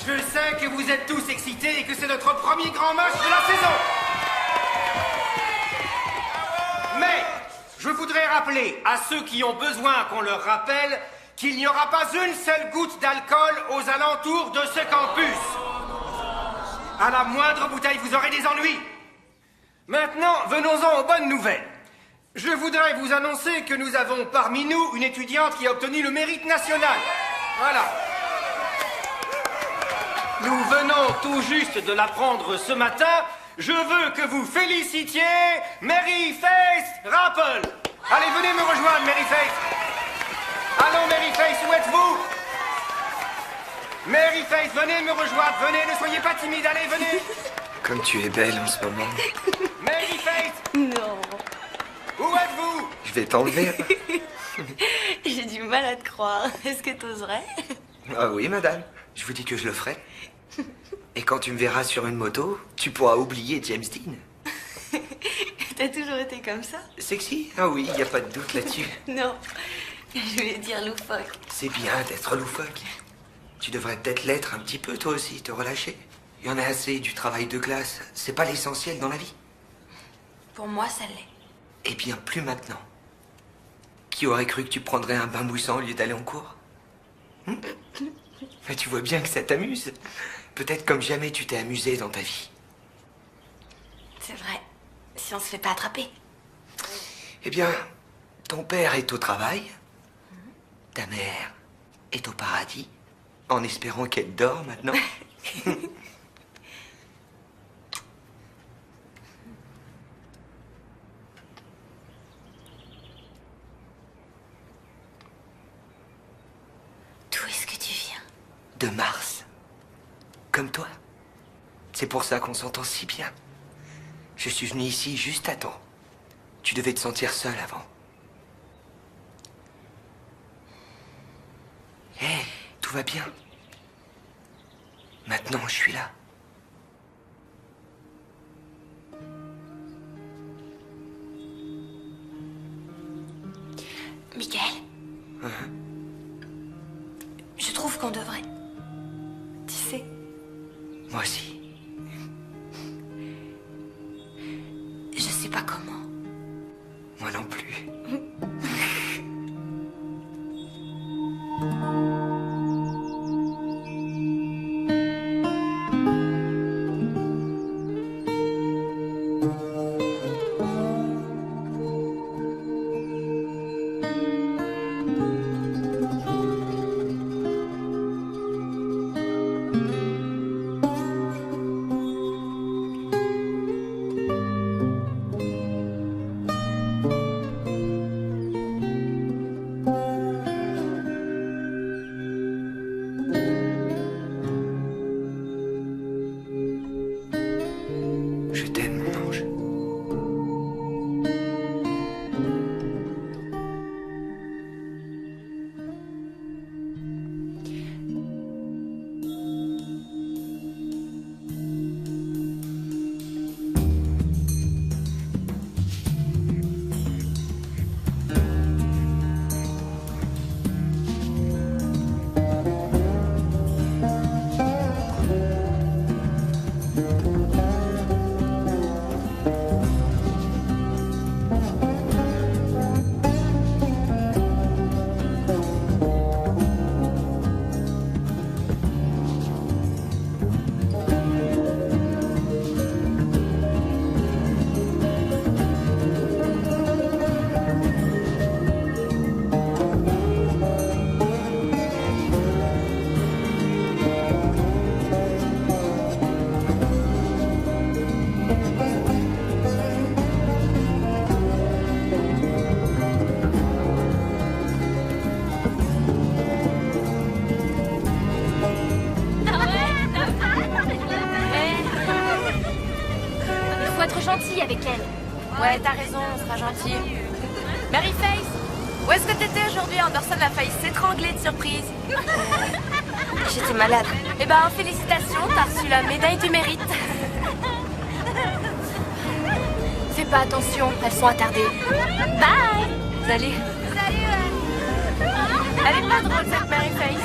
Je sais que vous êtes tous excités et que c'est notre premier grand match de la saison. Mais je voudrais rappeler à ceux qui ont besoin qu'on leur rappelle qu'il n'y aura pas une seule goutte d'alcool aux alentours de ce campus. À la moindre bouteille, vous aurez des ennuis. Maintenant, venons-en aux bonnes nouvelles. Je voudrais vous annoncer que nous avons parmi nous une étudiante qui a obtenu le mérite national. Voilà. Nous venons tout juste de l'apprendre ce matin. Je veux que vous félicitiez Mary Faith Rappel. Allez, venez me rejoindre, Mary Faith. Allons, Mary Faith, où êtes-vous? Mary Faith, venez me rejoindre. Venez, ne soyez pas timide. Allez, venez. Comme tu es belle en ce moment. Mary Faith. Non. Où êtes-vous? Je vais t'enlever. J'ai du mal à te croire. Est-ce que t'oserais? Ah oui, madame. Je vous dis que je le ferai. Et quand tu me verras sur une moto, tu pourras oublier James Dean. T'as toujours été comme ça? Sexy? Ah oui, il n'y a pas de doute là-dessus. Non. Je voulais dire loufoque. C'est bien d'être loufoque. Tu devrais peut-être l'être un petit peu, toi aussi, te relâcher. Il y en a assez du travail de classe. C'est pas l'essentiel dans la vie. Pour moi, ça l'est. Eh bien, plus maintenant. Qui aurait cru que tu prendrais un bain moussant au lieu d'aller en cours? Mais tu vois bien que ça t'amuse. Peut-être comme jamais tu t'es amusé dans ta vie. C'est vrai. Si on se fait pas attraper. Eh bien, ton père est au travail. Ta mère est au paradis. En espérant qu'elle dort maintenant. D'où est-ce que tu viens? De Mars. Comme toi. C'est pour ça qu'on s'entend si bien. Je suis venu ici juste à temps. Tu devais te sentir seul avant. Hé, tout va bien. Maintenant, je suis là. Michael? Je trouve qu'on devrait. Tu sais, Moi aussi. je sais pas comment. Moi non plus. Je t'aime, mon ange. Il faut être gentil avec elle. Ouais, t'as raison, on sera gentil. Mary Faith, où est-ce que t'étais aujourd'hui? Anderson a failli s'étrangler de surprise. J'étais malade. Eh ben, félicitations, t'as reçu la médaille du mérite. Fais pas attention, elles sont attardées. Bye. Salut. Salut. Elle est pas drôle, cette Mary Faith.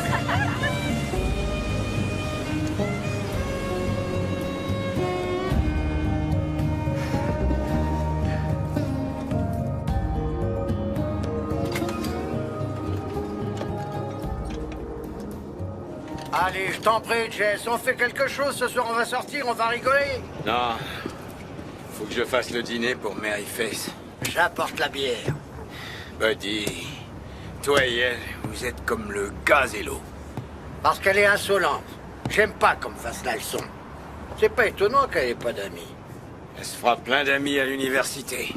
Allez, je t'en prie, Jess, on fait quelque chose ce soir, on va sortir, on va rigoler. Non. Faut que je fasse le dîner pour Mary Face. J'apporte la bière. Buddy, toi et elle, vous êtes comme le gaz et l'eau. Parce qu'elle est insolente. J'aime pas qu'on me fasse la leçon. C'est pas étonnant qu'elle ait pas d'amis. Elle se fera plein d'amis à l'université.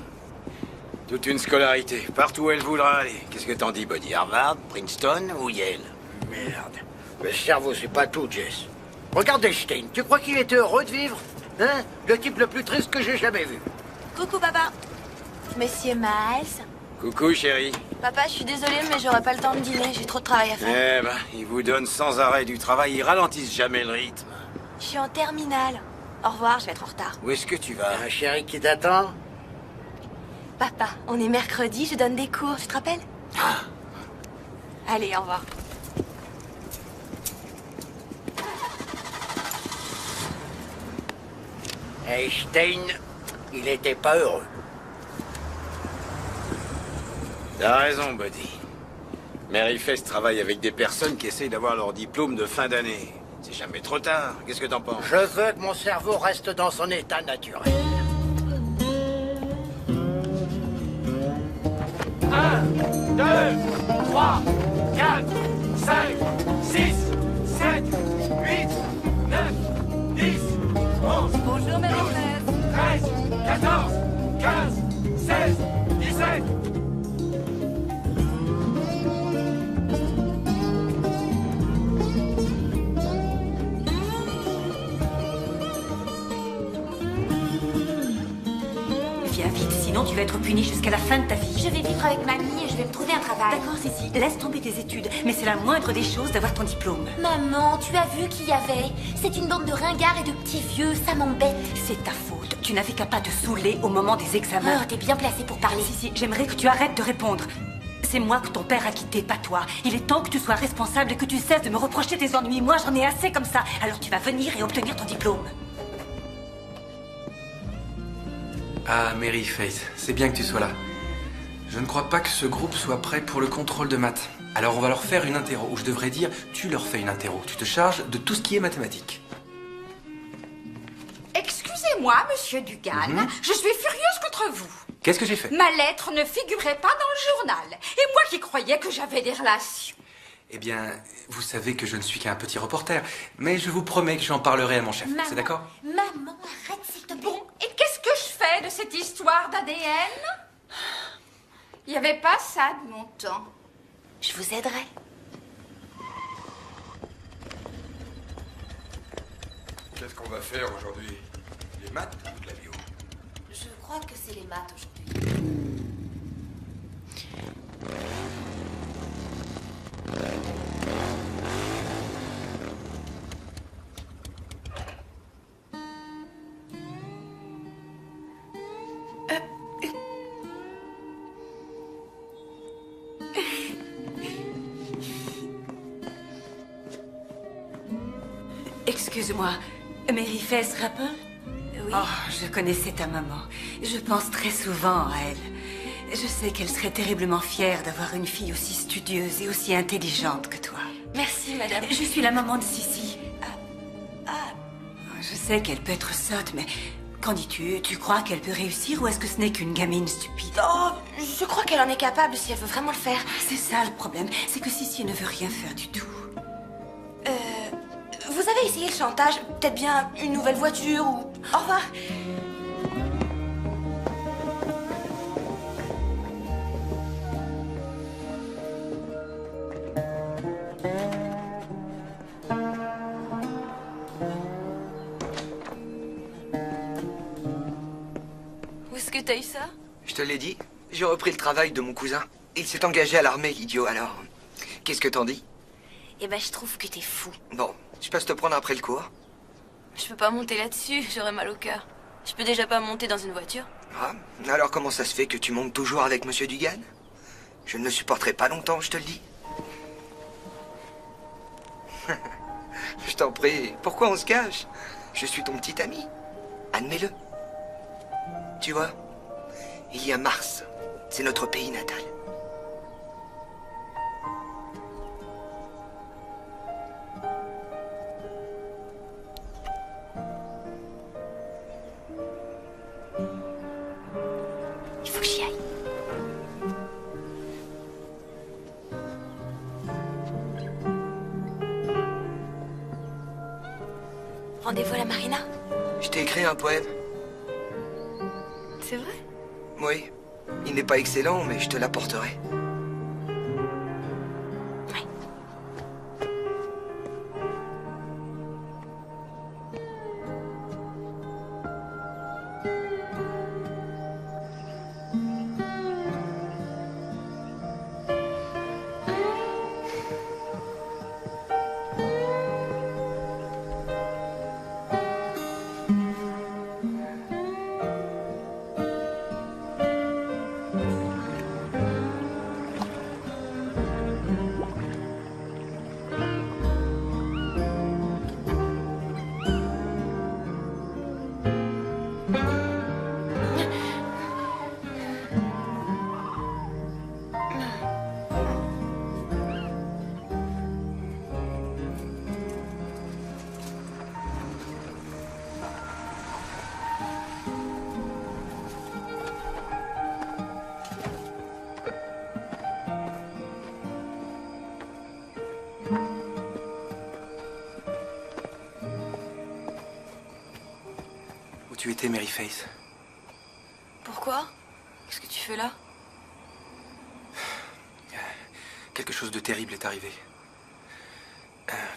Toute une scolarité, partout où elle voudra aller. Qu'est-ce que t'en dis, Buddy? Harvard, Princeton ou Yale? Merde. Le cerveau, c'est pas tout, Jess. Regarde Einstein, tu crois qu'il était heureux de vivre? Hein? Le type le plus triste que j'ai jamais vu. Coucou, papa. Monsieur Miles. Coucou, chérie. Papa, je suis désolée, mais j'aurai pas le temps de dîner. J'ai trop de travail à faire. Eh ben, ils vous donnent sans arrêt du travail, ils ralentissent jamais le rythme. Je suis en terminale. Au revoir, je vais être en retard. Où est-ce que tu vas? Un chéri qui t'attend? Papa, on est mercredi, je donne des cours, tu te rappelles? Allez, au revoir. Einstein, il était pas heureux. T'as raison, Buddy. Mary Face travaille avec des personnes qui essayent d'avoir leur diplôme de fin d'année. C'est jamais trop tard. Qu'est-ce que t'en penses? Je veux que mon cerveau reste dans son état naturel. 1, 2, 3, 4, 5, 6, 7, 8, 9, 10, 11, Bonjour, Marie-Thérèse. 13, 14, 15, 16, 17. Viens vite, sinon tu vas être puni jusqu'à la fin de ta vie. Je vais vivre avec mamie et je vais me trouver un travail. D'accord, Sissi, laisse tomber tes études, mais c'est la moindre des choses d'avoir ton diplôme. Maman, tu as vu qui y avait? C'est une bande de ringards et de petits vieux, ça m'embête. C'est ta faute. Tu n'avais qu'à pas te saouler au moment des examens. Oh, t'es bien placée pour parler. Sissi, j'aimerais que tu arrêtes de répondre. C'est moi que ton père a quitté, pas toi. Il est temps que tu sois responsable et que tu cesses de me reprocher tes ennuis. Moi, j'en ai assez comme ça. Alors tu vas venir et obtenir ton diplôme. Ah, Mary Face, c'est bien que tu sois là. Je ne crois pas que ce groupe soit prêt pour le contrôle de maths. Alors on va leur faire une interro, ou je devrais dire, tu leur fais une interro. Tu te charges de tout ce qui est mathématiques. Excusez-moi, monsieur Dugan, je suis furieuse contre vous. Qu'est-ce que j'ai fait? Ma lettre ne figurait pas dans le journal. Et moi qui croyais que j'avais des relations. Eh bien, vous savez que je ne suis qu'un petit reporter, mais je vous promets que j'en parlerai à mon chef. C'est d'accord? Maman, arrête s'il te plaît. Bon, et qu'est-ce que je fais de cette histoire d'ADN? Il n'y avait pas ça de mon temps. Je vous aiderai. Qu'est-ce qu'on va faire aujourd'hui? Les maths ou de la bio? Je crois que c'est les maths aujourd'hui. Excuse-moi, Mary Face Rapple? Oui. Oh, je connaissais ta maman. Je pense très souvent à elle. Je sais qu'elle serait terriblement fière d'avoir une fille aussi studieuse et aussi intelligente que toi. Merci, madame. Je suis la maman de Sissi. Je sais qu'elle peut être sotte, mais qu'en dis-tu? Tu crois qu'elle peut réussir ou est-ce que ce n'est qu'une gamine stupide? Oh, je crois qu'elle en est capable si elle veut vraiment le faire. C'est ça le problème, c'est que Sissi ne veut rien faire du tout. Vous avez essayé le chantage? Peut-être bien une nouvelle voiture ou... Au revoir. Où est-ce que t'as eu ça? Je te l'ai dit, j'ai repris le travail de mon cousin. Il s'est engagé à l'armée, idiot, alors... Qu'est-ce que t'en dis? Eh ben, je trouve que t'es fou. Bon, je passe te prendre après le cours. Je peux pas monter là-dessus, j'aurais mal au cœur. Je peux déjà pas monter dans une voiture. Ah, alors comment ça se fait que tu montes toujours avec Monsieur Dugan? Je ne le supporterai pas longtemps, je te le dis. Je t'en prie, pourquoi on se cache? Je suis ton petit ami. Admets-le. Tu vois, il y a Mars. C'est notre pays natal. Rendez-vous à la marina? Je t'ai écrit un poème. C'est vrai? Oui. Il n'est pas excellent, mais je te l'apporterai. Où tu étais, Mary Face? Pourquoi? Qu'est-ce que tu fais là? Quelque chose de terrible est arrivé.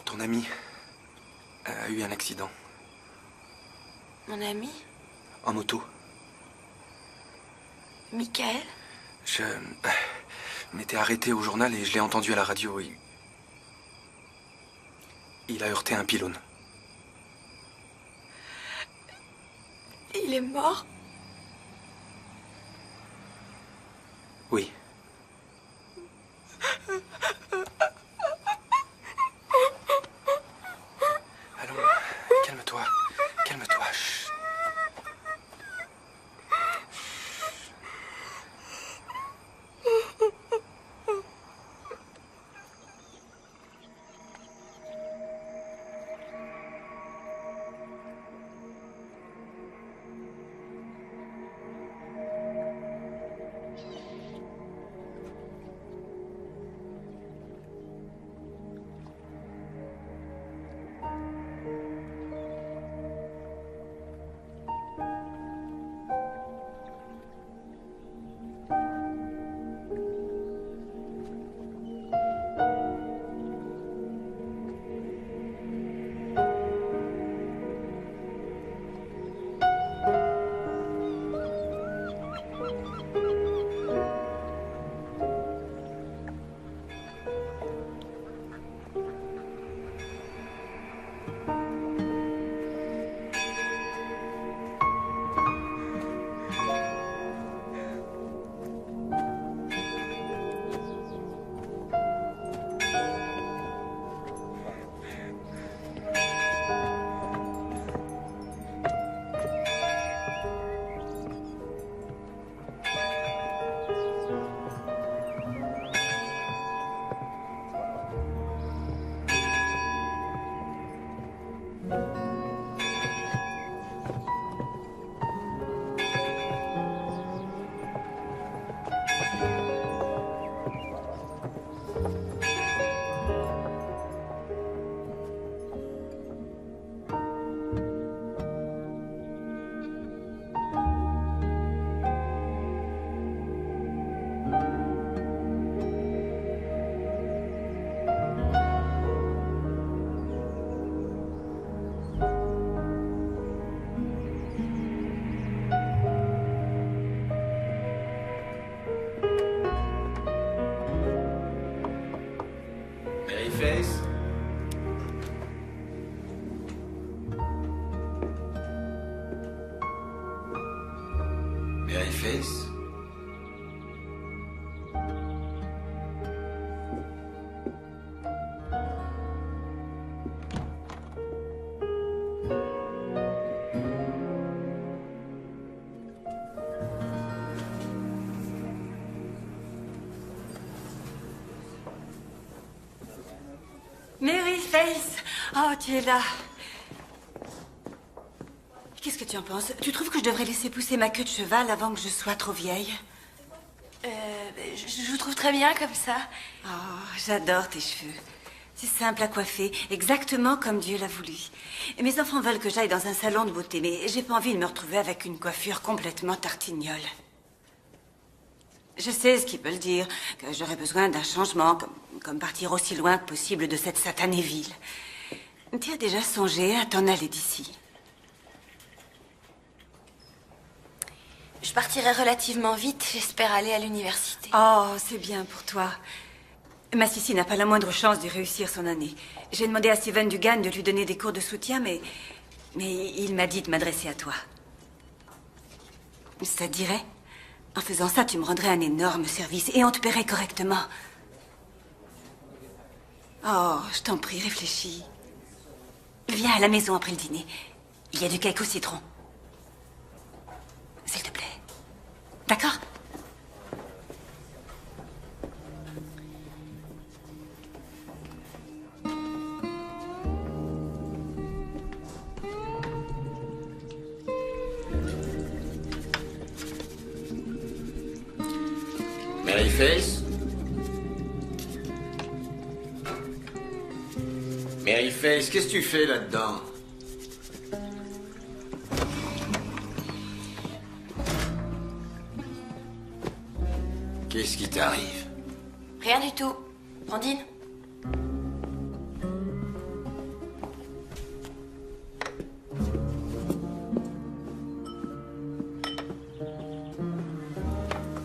Ton ami a eu un accident. Mon ami? En moto. Michael? Je m'étais arrêté au journal et je l'ai entendu à la radio. Il a heurté un pylône. Il est mort? Oui. Allons, calme-toi. Calme-toi. Chut. Face. Mary Face. Mary Face! Oh, tu es là. Qu'est-ce que tu en penses? Tu trouves que je devrais laisser pousser ma queue de cheval avant que je sois trop vieille? Je vous trouve très bien comme ça. Oh, j'adore tes cheveux. C'est simple à coiffer, exactement comme Dieu l'a voulu. Et mes enfants veulent que j'aille dans un salon de beauté, mais j'ai pas envie de me retrouver avec une coiffure complètement tartignole. Je sais ce qu'ils veulent dire, que j'aurais besoin d'un changement, comme partir aussi loin que possible de cette satanée ville. Tu as déjà songé à t'en aller d'ici? Je partirai relativement vite, j'espère aller à l'université. Oh, c'est bien pour toi. Ma Sissi n'a pas la moindre chance de réussir son année. J'ai demandé à Steven Dugan de lui donner des cours de soutien, mais il m'a dit de m'adresser à toi. Ça te dirait? En faisant ça, tu me rendrais un énorme service et on te paierait correctement. Oh, je t'en prie, réfléchis. Viens à la maison après le dîner. Il y a du cake au citron. S'il te plaît. D'accord? Maryface? Maryface, qu'est-ce que tu fais là-dedans? Qu'est-ce qui t'arrive? Rien du tout. Brandine?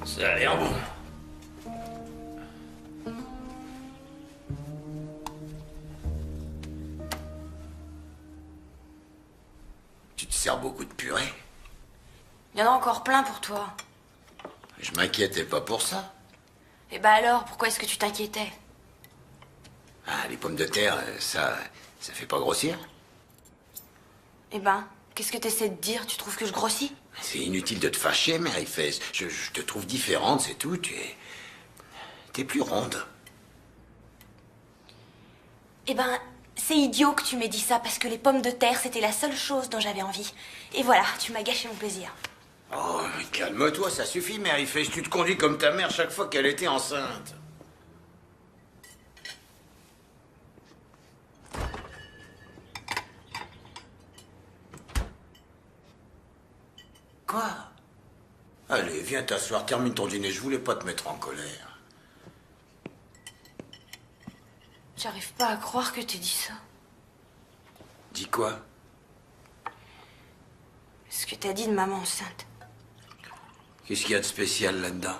Ça a l'air bon. Tu te sers beaucoup de purée? Il y en a encore plein pour toi. Je m'inquiétais pas pour ça. Et bah alors, pourquoi est-ce que tu t'inquiétais? Ah, les pommes de terre, ça fait pas grossir? Eh ben, qu'est-ce que t'essaies de dire? Tu trouves que je grossis? C'est inutile de te fâcher, Maryface. Je te trouve différente, c'est tout. T'es plus ronde. Eh ben, c'est idiot que tu m'aies dit ça parce que les pommes de terre, c'était la seule chose dont j'avais envie. Et voilà, tu m'as gâché mon plaisir. Oh, mais calme-toi, ça suffit, Maryface. Tu te conduis comme ta mère chaque fois qu'elle était enceinte. Quoi? Allez, viens t'asseoir, termine ton dîner. Je voulais pas te mettre en colère. J'arrive pas à croire que t'aies dit ça. Dis quoi? Ce que t'as dit de maman enceinte. Qu'est-ce qu'il y a de spécial là-dedans?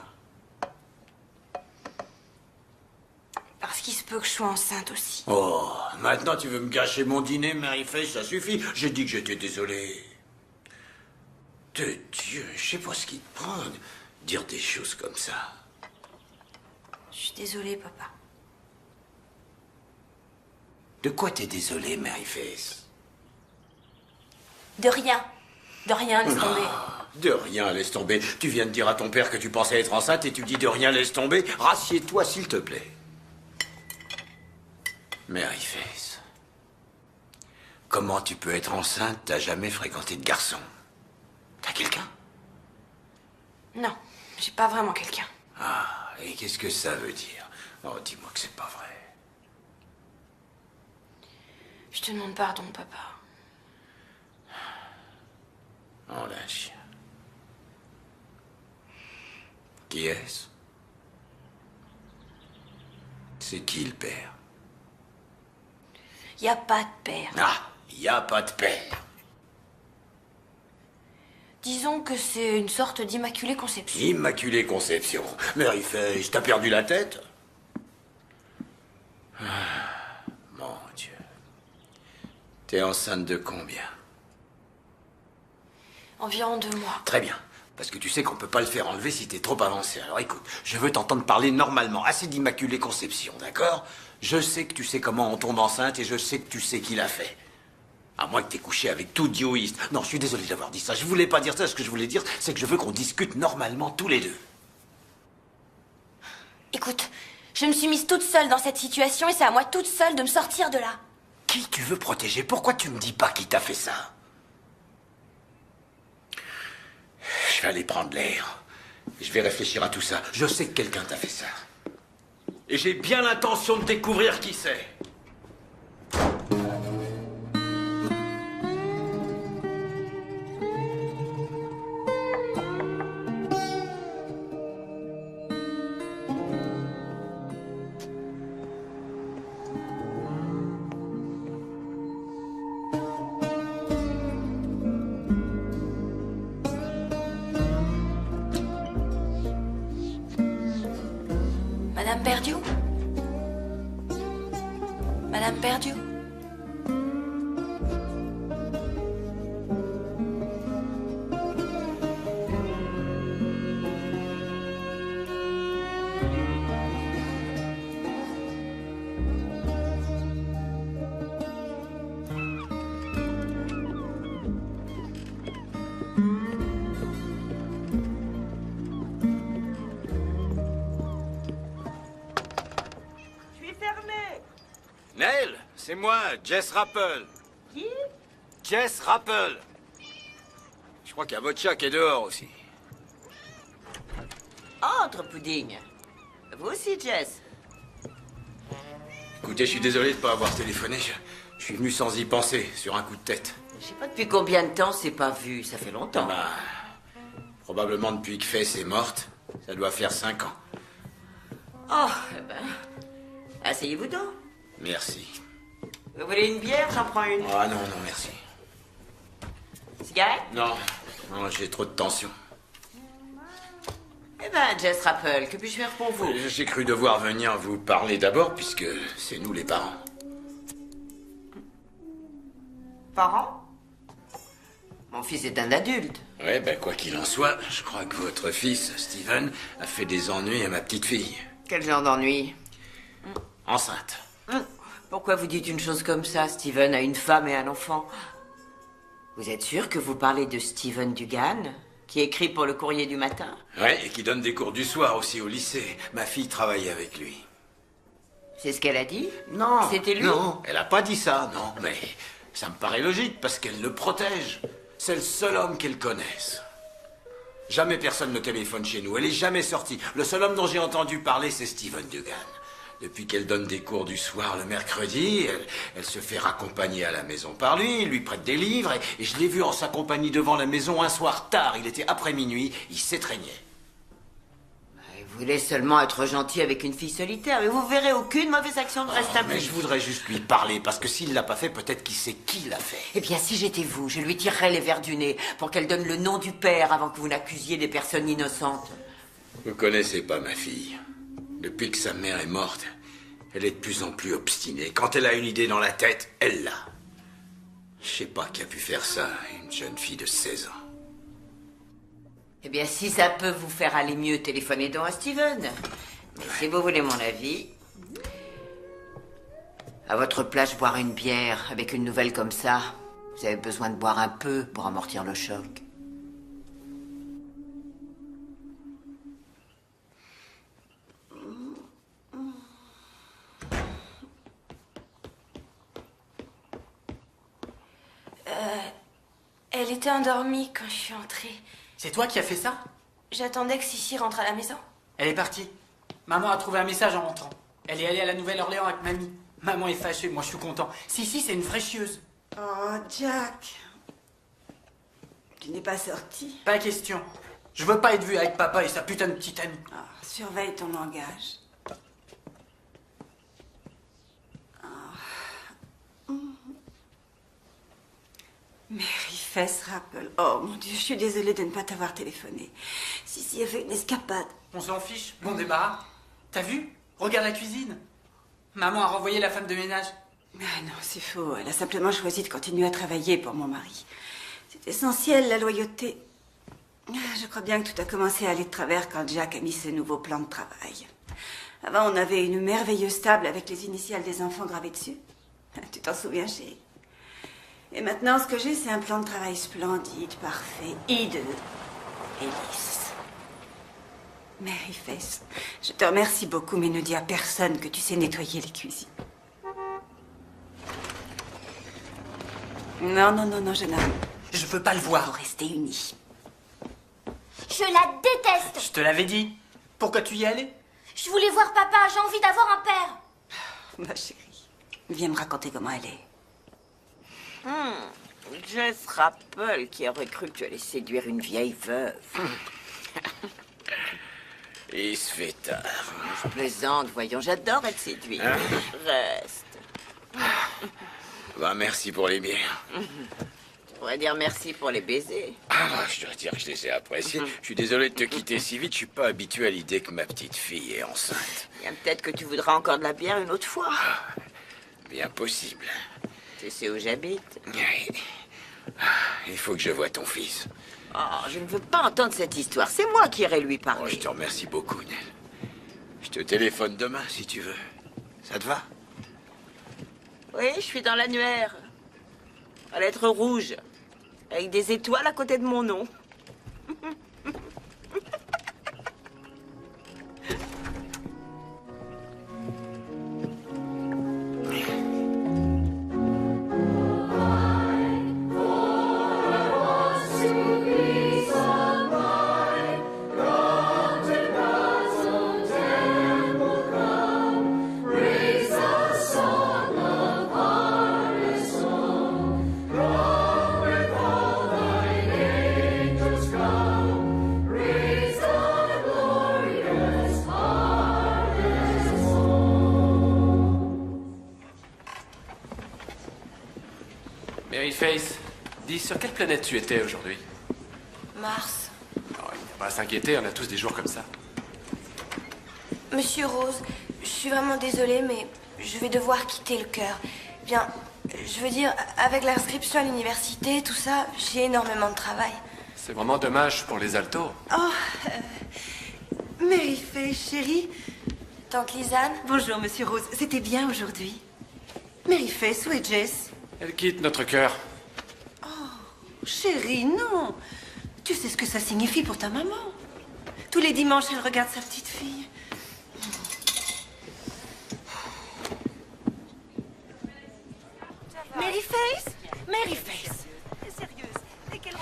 Parce qu'il se peut que je sois enceinte aussi. Oh, maintenant tu veux me gâcher mon dîner, Maryface, ça suffit. J'ai dit que j'étais désolé. De Dieu, je sais pas ce qui te prend de dire des choses comme ça. Je suis désolée, papa. De quoi t'es désolé, Maryface? De rien. De rien, laisse tomber. De rien, laisse tomber. Tu viens de dire à ton père que tu pensais être enceinte et tu dis de rien, laisse tomber. Rassieds-toi, s'il te plaît. Maryface, comment tu peux être enceinte? T'as jamais fréquenté de garçon? T'as quelqu'un? Non, j'ai pas vraiment quelqu'un. Ah, et qu'est-ce que ça veut dire? Oh, dis-moi que c'est pas vrai. Je te demande pardon, papa. Oh, la chien. Qui est-ce? C'est qui le père? Y a pas de père. Ah, y a pas de père. Disons que c'est une sorte d'immaculée conception. Immaculée conception. Maryface, t'as perdu la tête? Ah, mon Dieu. T'es enceinte de combien? Environ 2 mois. Très bien. Parce que tu sais qu'on peut pas le faire enlever si t'es trop avancé. Alors écoute, je veux t'entendre parler normalement. Assez d'immaculée conception, d'accord? Je sais que tu sais comment on tombe enceinte et je sais que tu sais qui l'a fait. À moins que t'aies couché avec tout dioïste. Non, je suis désolé d'avoir dit ça. Je voulais pas dire ça. Ce que je voulais dire, c'est que je veux qu'on discute normalement tous les deux. Écoute, je me suis mise toute seule dans cette situation et c'est à moi toute seule de me sortir de là. Qui tu veux protéger? Pourquoi tu me dis pas qui t'a fait ça? Je vais aller prendre l'air. Je vais réfléchir à tout ça. Je sais que quelqu'un t'a fait ça. Et j'ai bien l'intention de découvrir qui c'est. Madame Perdieu? Madame Perdieu? Neil, c'est moi, Jess Rappel. Qui? Jess Rappel. Je crois qu'il y a votre chat qui est dehors aussi. Entre, Pudding. Vous aussi, Jess. Écoutez, je suis désolé de ne pas avoir téléphoné. Je suis venu sans y penser, sur un coup de tête. Je sais pas depuis combien de temps on s'est pas vu. Ça fait longtemps. Bah, probablement depuis que Fess est morte. Ça doit faire 5 ans. Oh, eh ben... Asseyez-vous donc. Merci. Vous voulez une bière? J'en prends une. Ah non, non, merci. Cigarette? Non, non, j'ai trop de tension. Eh ben, Jess Rappel, que puis-je faire pour vous? J'ai cru devoir venir vous parler d'abord, puisque c'est nous les parents. Parents? Mon fils est un adulte. Ouais, ben quoi qu'il en soit, je crois que votre fils, Steven, a fait des ennuis à ma petite fille. Quel genre d'ennui? Enceinte. Pourquoi vous dites une chose comme ça? Steven a une femme et un enfant. Vous êtes sûr que vous parlez de Steven Dugan, qui écrit pour le Courrier du matin? Ouais, et qui donne des cours du soir aussi au lycée. Ma fille travaille avec lui. C'est ce qu'elle a dit? Non. C'était lui? Non, elle a pas dit ça, non. Mais ça me paraît logique, parce qu'elle le protège. C'est le seul homme qu'elle connaisse. Jamais personne ne téléphone chez nous. Elle est jamais sortie. Le seul homme dont j'ai entendu parler, c'est Steven Dugan. Depuis qu'elle donne des cours du soir le mercredi, elle se fait raccompagner à la maison par lui, il lui prête des livres, et je l'ai vu en sa compagnie devant la maison un soir tard. Il était après minuit, il s'étreignait. Il voulait seulement être gentil avec une fille solitaire, mais vous verrez aucune mauvaise action ne reste à Mais je voudrais juste lui parler, parce que s'il l'a pas fait, peut-être qu'il sait qui l'a fait. Eh bien, si j'étais vous, je lui tirerais les vers du nez pour qu'elle donne le nom du père avant que vous n'accusiez des personnes innocentes. Vous connaissez pas ma fille. Depuis que sa mère est morte, elle est de plus en plus obstinée. Quand elle a une idée dans la tête, elle l'a. Je sais pas qui a pu faire ça à une jeune fille de 16 ans. Eh bien, si ça peut vous faire aller mieux, téléphonez donc à Steven. Mais si vous voulez mon avis, à votre place, boire une bière avec une nouvelle comme ça, vous avez besoin de boire un peu pour amortir le choc. Elle était endormie quand je suis entrée. C'est toi qui as fait ça? J'attendais que Sissi rentre à la maison. Elle est partie. Maman a trouvé un message en rentrant. Elle est allée à la Nouvelle-Orléans avec mamie. Maman est fâchée, moi je suis content. Si, c'est une vraie chieuse. Oh, Jack. Tu n'es pas sorti? Pas question. Je veux pas être vu avec papa et sa putain de petite amie. Oh, surveille ton langage. Mary Fess Rappel. Oh mon Dieu, je suis désolée de ne pas t'avoir téléphoné. Si, a fait une escapade. On s'en fiche, bon débarras. T'as vu? Regarde la cuisine. Maman a renvoyé la femme de ménage. Ah non, c'est faux. Elle a simplement choisi de continuer à travailler pour mon mari. C'est essentiel, la loyauté. Je crois bien que tout a commencé à aller de travers quand Jack a mis ce nouveau plan de travail. Avant, on avait une merveilleuse table avec les initiales des enfants gravées dessus. Tu t'en souviens, chérie? Et maintenant, ce que j'ai, c'est un plan de travail splendide, parfait, hideux et lisse. Mary Fess, je te remercie beaucoup, mais ne dis à personne que tu sais nettoyer les cuisines. Non, jeune homme. Je veux pas le voir. Faut rester unis. Je la déteste. Je te l'avais dit. Pourquoi tu y allais? Je voulais voir papa, j'ai envie d'avoir un père. Ma chérie, viens me raconter comment elle est. Jess Rappel qui aurait cru que tu allais séduire une vieille veuve. Il se fait tard. Je plaisante, voyons, j'adore être séduite. Hein? Reste. Bah, merci pour les bières. pourrais dire merci pour les baisers. Ah, je dois dire que je les ai appréciés. Je suis désolé de te quitter si vite. Je suis pas habitué à l'idée que ma petite fille est enceinte. Bien, peut-être que tu voudras encore de la bière une autre fois. Bien possible. Tu sais où j'habite? Oui. Il faut que je voie ton fils. Oh, je ne veux pas entendre cette histoire. C'est moi qui irai lui parler. Oh, je te remercie beaucoup, Nell. Je te téléphone demain, si tu veux. Ça te va? Oui, je suis dans l'annuaire. À lettres rouges. Avec des étoiles à côté de mon nom. Maryface, dis, sur quelle planète tu étais aujourd'hui? Mars. Oh, il n'y a pas à s'inquiéter, on a tous des jours comme ça. Monsieur Rose, je suis vraiment désolée, mais je vais devoir quitter le chœur. Bien, je veux dire, avec l'inscription à l'université, tout ça, j'ai énormément de travail. C'est vraiment dommage pour les altos. Oh, Maryface, chérie. Tante Lisanne. Bonjour, monsieur Rose. C'était bien aujourd'hui. Maryface, où est Jess? Elle quitte notre cœur. Chérie, non. Tu sais ce que ça signifie pour ta maman. Tous les dimanches, elle regarde sa petite fille. Maryface? Maryface.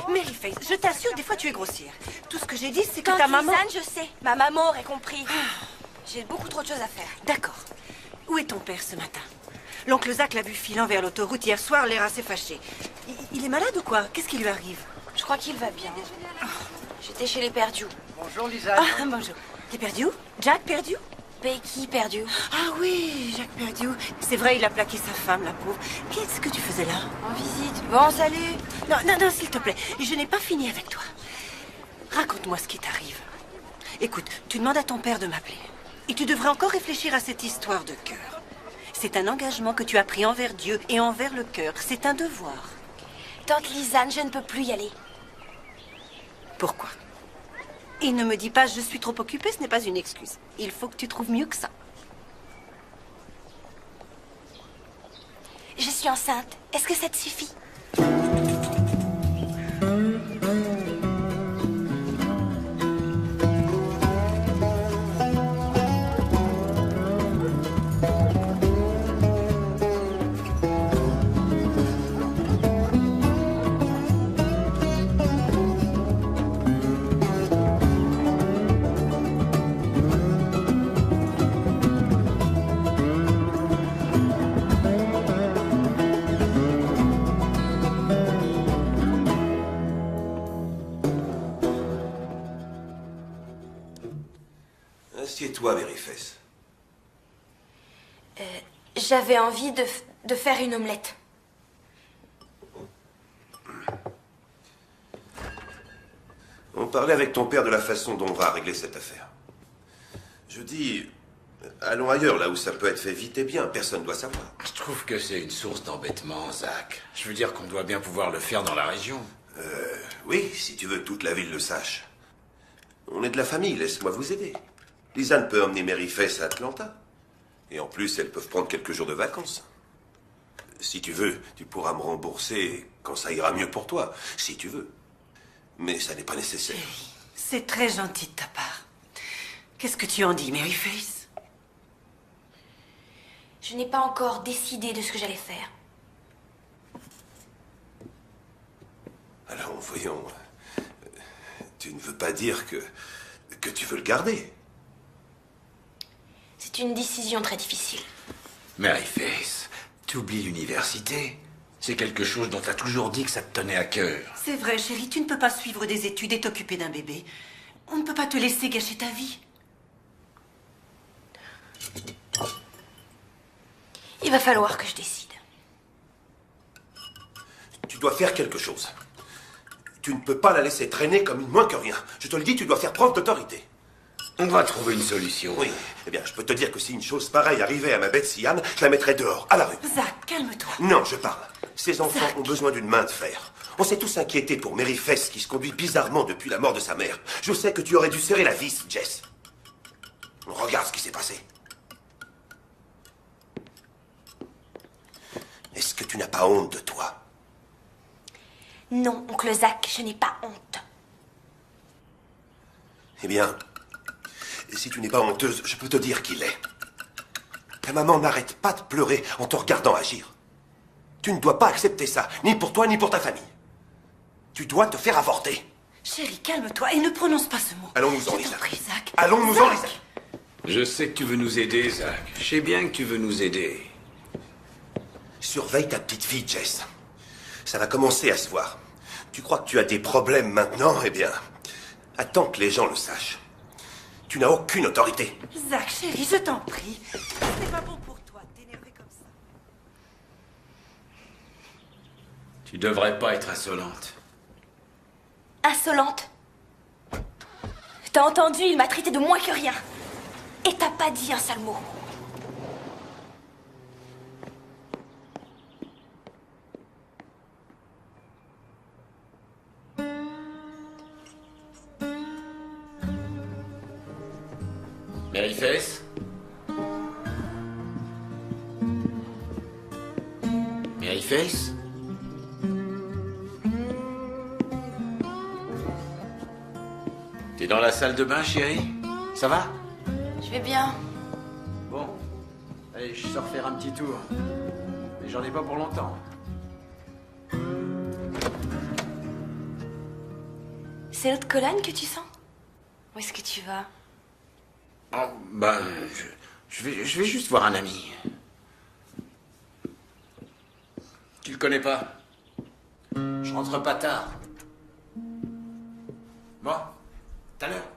Maryface, je t'assure, des fois tu es grossière. Tout ce que j'ai dit, c'est que Tante ta maman... Lisanne, je sais. Ma maman aurait compris. J'ai beaucoup trop de choses à faire. D'accord. Où est ton père ce matin? L'oncle Zach l'a vu filant vers l'autoroute hier soir, l'air assez fâché. Il est malade ou quoi? Qu'est-ce qui lui arrive? Je crois qu'il va bien. J'étais chez les Perdus. Bonjour, Lisa. Ah, bonjour. Les Perdus? Jack Perdu? Becky Perdue. Ah oui, Jack Perdu. C'est vrai, il a plaqué sa femme, la pauvre. Qu'est-ce que tu faisais là? En visite. Bon, salut. Non, non, non, s'il te plaît. Je n'ai pas fini avec toi. Raconte-moi ce qui t'arrive. Écoute, tu demandes à ton père de m'appeler. Et tu devrais encore réfléchir à cette histoire de cœur. C'est un engagement que tu as pris envers Dieu et envers le cœur. C'est un devoir. Tante Lisanne, je ne peux plus y aller. Pourquoi? Et ne me dis pas « je suis trop occupée », ce n'est pas une excuse. Il faut que tu trouves mieux que ça. Je suis enceinte. Est-ce que ça te suffit? Assieds-toi, Maryface. J'avais envie de faire une omelette. On parlait avec ton père de la façon dont on va régler cette affaire. Je dis, allons ailleurs, là où ça peut être fait vite et bien. Personne ne doit savoir. Je trouve que c'est une source d'embêtement, Zach. Je veux dire qu'on doit bien pouvoir le faire dans la région. Oui, si tu veux que toute la ville le sache. On est de la famille, laisse-moi vous aider. Lisanne peut emmener Maryface à Atlanta. Et en plus, elles peuvent prendre quelques jours de vacances. Si tu veux, tu pourras me rembourser quand ça ira mieux pour toi, si tu veux. Mais ça n'est pas nécessaire. C'est très gentil de ta part. Qu'est-ce que tu en dis, Maryface? Je n'ai pas encore décidé de ce que j'allais faire. Alors, voyons. Tu ne veux pas dire que tu veux le garder? C'est une décision très difficile. Maryface, t'oublies l'université. C'est quelque chose dont t'as toujours dit que ça te tenait à cœur. C'est vrai, chérie, tu ne peux pas suivre des études et t'occuper d'un bébé. On ne peut pas te laisser gâcher ta vie. Il va falloir que je décide. Tu dois faire quelque chose. Tu ne peux pas la laisser traîner comme une moins que rien. Je te le dis, tu dois faire preuve d'autorité. On va trouver une solution. Oui. Eh bien, je peux te dire que si une chose pareille arrivait à ma Betsy Ann, je la mettrais dehors, à la rue. Zach, calme-toi. Non, je parle. Ces enfants ont besoin d'une main de fer. On s'est tous inquiétés pour Mary Fess qui se conduit bizarrement depuis la mort de sa mère. Je sais que tu aurais dû serrer la vis, Jess. Regarde ce qui s'est passé. Est-ce que tu n'as pas honte de toi? Non, oncle Zach, je n'ai pas honte. Eh bien, si tu n'es pas honteuse, je peux te dire qu'il est. Ta maman n'arrête pas de pleurer en te regardant agir. Tu ne dois pas accepter ça, ni pour toi, ni pour ta famille. Tu dois te faire avorter. Chérie, calme-toi et ne prononce pas ce mot. Allons-nous-en, Je Lisa. t'en prie, Zach. Allons-nous-en, Lisa. Je sais que tu veux nous aider, Zach. Je sais bien que tu veux nous aider. Surveille ta petite fille, Jess. Ça va commencer à se voir. Tu crois que tu as des problèmes maintenant? Eh bien, attends que les gens le sachent. Tu n'as aucune autorité. Zach, chérie, je t'en prie. C'est pas bon pour toi de t'énerver comme ça. Tu devrais pas être insolente. Insolente. T'as entendu, il m'a traité de moins que rien. Et t'as pas dit un seul mot. Mary Fess? Mary Fess? T'es dans la salle de bain, chérie? Ça va? Je vais bien. Bon. Allez, je sors faire un petit tour. Mais j'en ai pas pour longtemps. C'est l'autre colonne que tu sens? Où est-ce que tu vas? Oh, ben, je vais juste voir un ami. Tu le connais pas? Je rentre pas tard. Bon, tout à l'heure.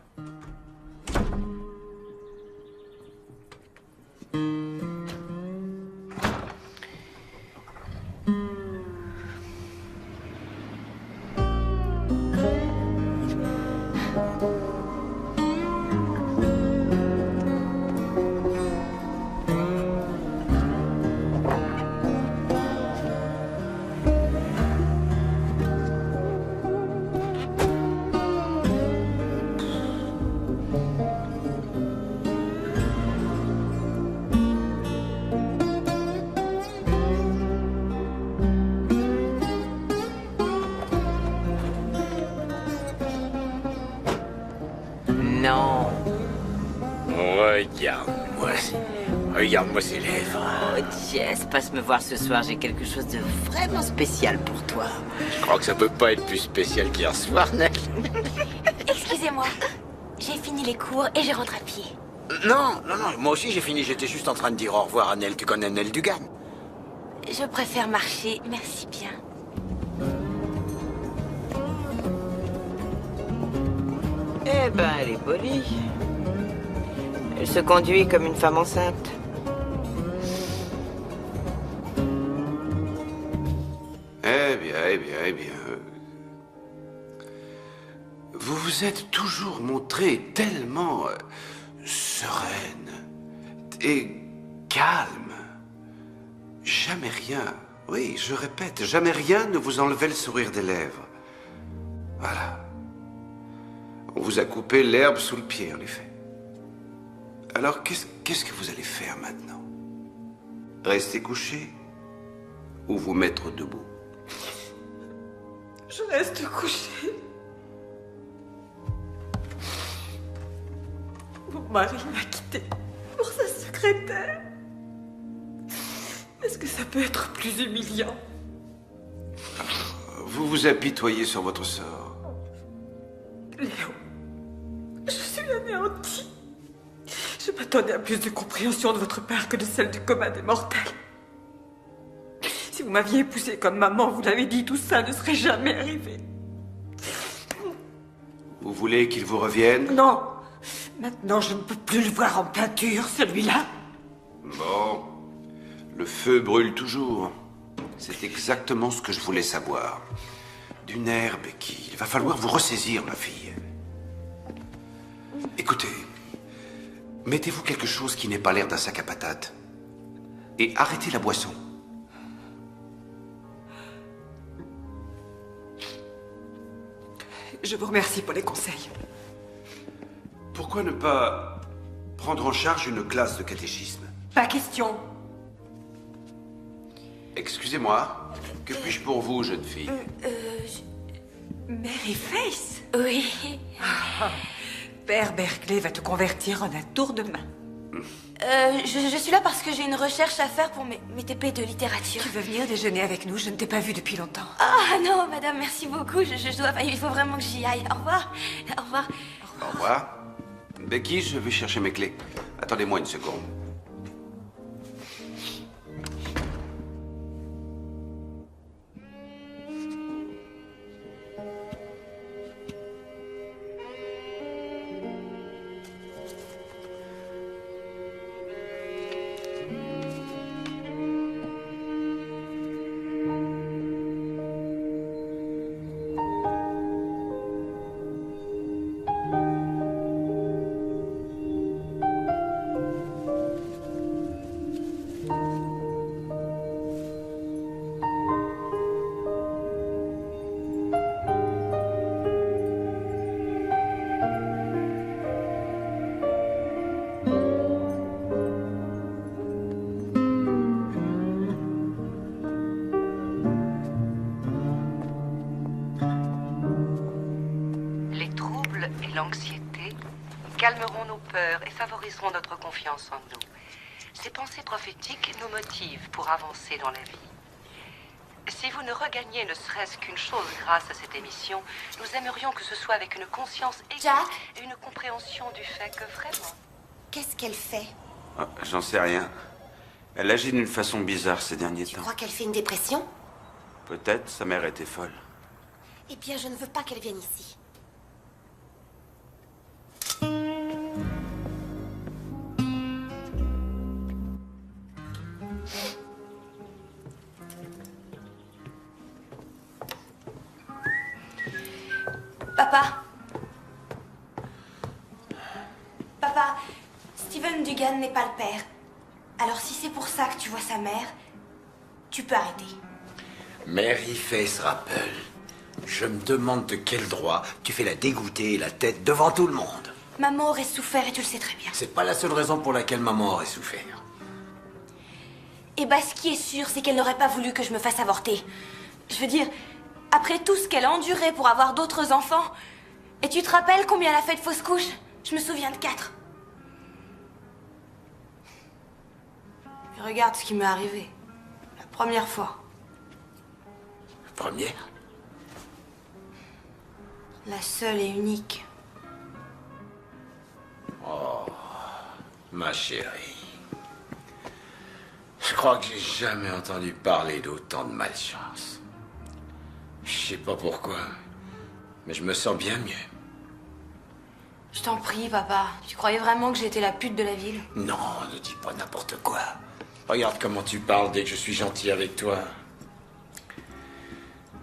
Non. Regarde-moi ces lèvres. Oh, Jess, passe me voir ce soir. J'ai quelque chose de vraiment spécial pour toi. Je crois que ça peut pas être plus spécial qu'hier soir, Nell. Excusez-moi. J'ai fini les cours et je rentre à pied. Non, moi aussi j'ai fini. J'étais juste en train de dire au revoir à Nell. Tu connais Nell Dugan? Je préfère marcher, merci bien. Eh ben, elle est polie. Elle se conduit comme une femme enceinte. Eh bien. Vous vous êtes toujours montré tellement sereine et calme. Jamais rien, oui, je répète, jamais rien ne vous enlevait le sourire des lèvres. Voilà. On vous a coupé l'herbe sous le pied, en effet. Alors, qu'est-ce que vous allez faire maintenant? Rester couché ou vous mettre debout? Je reste couchée. Mon mari m'a quittée pour sa secrétaire. Est-ce que ça peut être plus humiliant? Vous vous apitoyez sur votre sort. Léo, je suis anéantie. Je m'attendais à plus de compréhension de votre part que de celle du commun des mortels. Si vous m'aviez épousée comme maman, vous l'avez dit, tout ça ne serait jamais arrivé. Vous voulez qu'il vous revienne? Non. Maintenant, je ne peux plus le voir en peinture, celui-là. Bon. Le feu brûle toujours. C'est exactement ce que je voulais savoir. Du nerf, Becky. Il va falloir vous ressaisir, ma fille. Écoutez, mettez-vous quelque chose qui n'ait pas l'air d'un sac à patates. Et arrêtez la boisson. Je vous remercie pour les conseils. Pourquoi ne pas prendre en charge une classe de catéchisme? Pas question. Excusez-moi, que puis-je pour vous, jeune fille? Mary Face? Oui. Père Berkeley va te convertir en un tour de main. Je suis là parce que j'ai une recherche à faire pour mes TP de littérature. Tu veux venir déjeuner avec nous? Je ne t'ai pas vu depuis longtemps. Ah non, madame, merci beaucoup. Je dois... Il faut vraiment que j'y aille. Au revoir. Au revoir. Au revoir. Becky, je vais chercher mes clés. Attendez-moi une seconde. L'anxiété calmeront nos peurs et favoriseront notre confiance en nous. Ces pensées prophétiques nous motivent pour avancer dans la vie. Si vous ne regagnez ne serait-ce qu'une chose grâce à cette émission, nous aimerions que ce soit avec une conscience aiguë et une compréhension du fait que vraiment... Qu'est-ce qu'elle fait? Ah, j'en sais rien. Elle agit d'une façon bizarre ces derniers temps. Tu crois qu'elle fait une dépression? Peut-être, sa mère était folle. Eh bien, je ne veux pas qu'elle vienne ici. Papa. Papa, Steven Dugan n'est pas le père. Alors si c'est pour ça que tu vois sa mère, tu peux arrêter. Mary Face Rappel, je me demande de quel droit tu fais la dégoûter la tête devant tout le monde. Maman aurait souffert et tu le sais très bien. C'est pas la seule raison pour laquelle maman aurait souffert. Et bah ce qui est sûr, c'est qu'elle n'aurait pas voulu que je me fasse avorter. Je veux dire, après tout ce qu'elle a enduré pour avoir d'autres enfants, et tu te rappelles combien elle a fait de fausses couches? Je me souviens de 4. Et regarde ce qui m'est arrivé. La première fois. La première? La seule et unique. Oh, ma chérie. Je crois que j'ai jamais entendu parler d'autant de malchance. Je sais pas pourquoi, mais je me sens bien mieux. Je t'en prie, papa. Tu croyais vraiment que j'étais la pute de la ville? Non, ne dis pas n'importe quoi. Regarde comment tu parles dès que je suis gentil avec toi.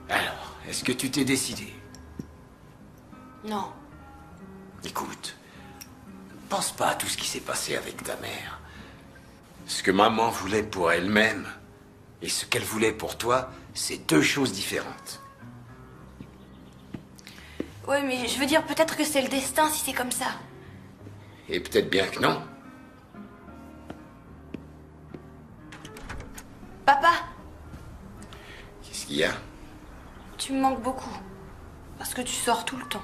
Alors, est-ce que tu t'es décidé? Non. Écoute, ne pense pas à tout ce qui s'est passé avec ta mère. Ce que maman voulait pour elle-même et ce qu'elle voulait pour toi, c'est 2 choses différentes. Ouais, mais je veux dire, peut-être que c'est le destin si c'est comme ça. Et peut-être bien que non. Papa, Qu'est-ce qu'il y a? tu me manques beaucoup. Parce que tu sors tout le temps.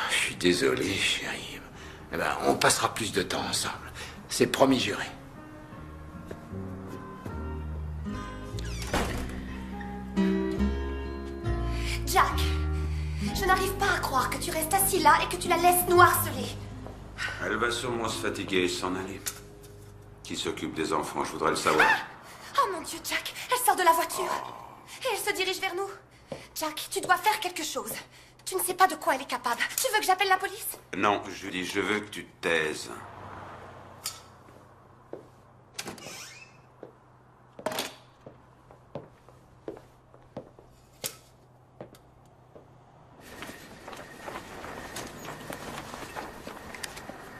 Je suis désolé, chérie. Eh ben, on passera plus de temps ensemble. C'est promis juré. Jack, je n'arrive pas à croire que tu restes assis là et que tu la laisses nous harceler. Elle va sûrement se fatiguer et s'en aller. Qui s'occupe des enfants, je voudrais le savoir. Oh mon Dieu, Jack, elle sort de la voiture. Et elle se dirige vers nous. Jack, tu dois faire quelque chose. Tu ne sais pas de quoi elle est capable. Tu veux que j'appelle la police? Non, Julie, je veux que tu te taises.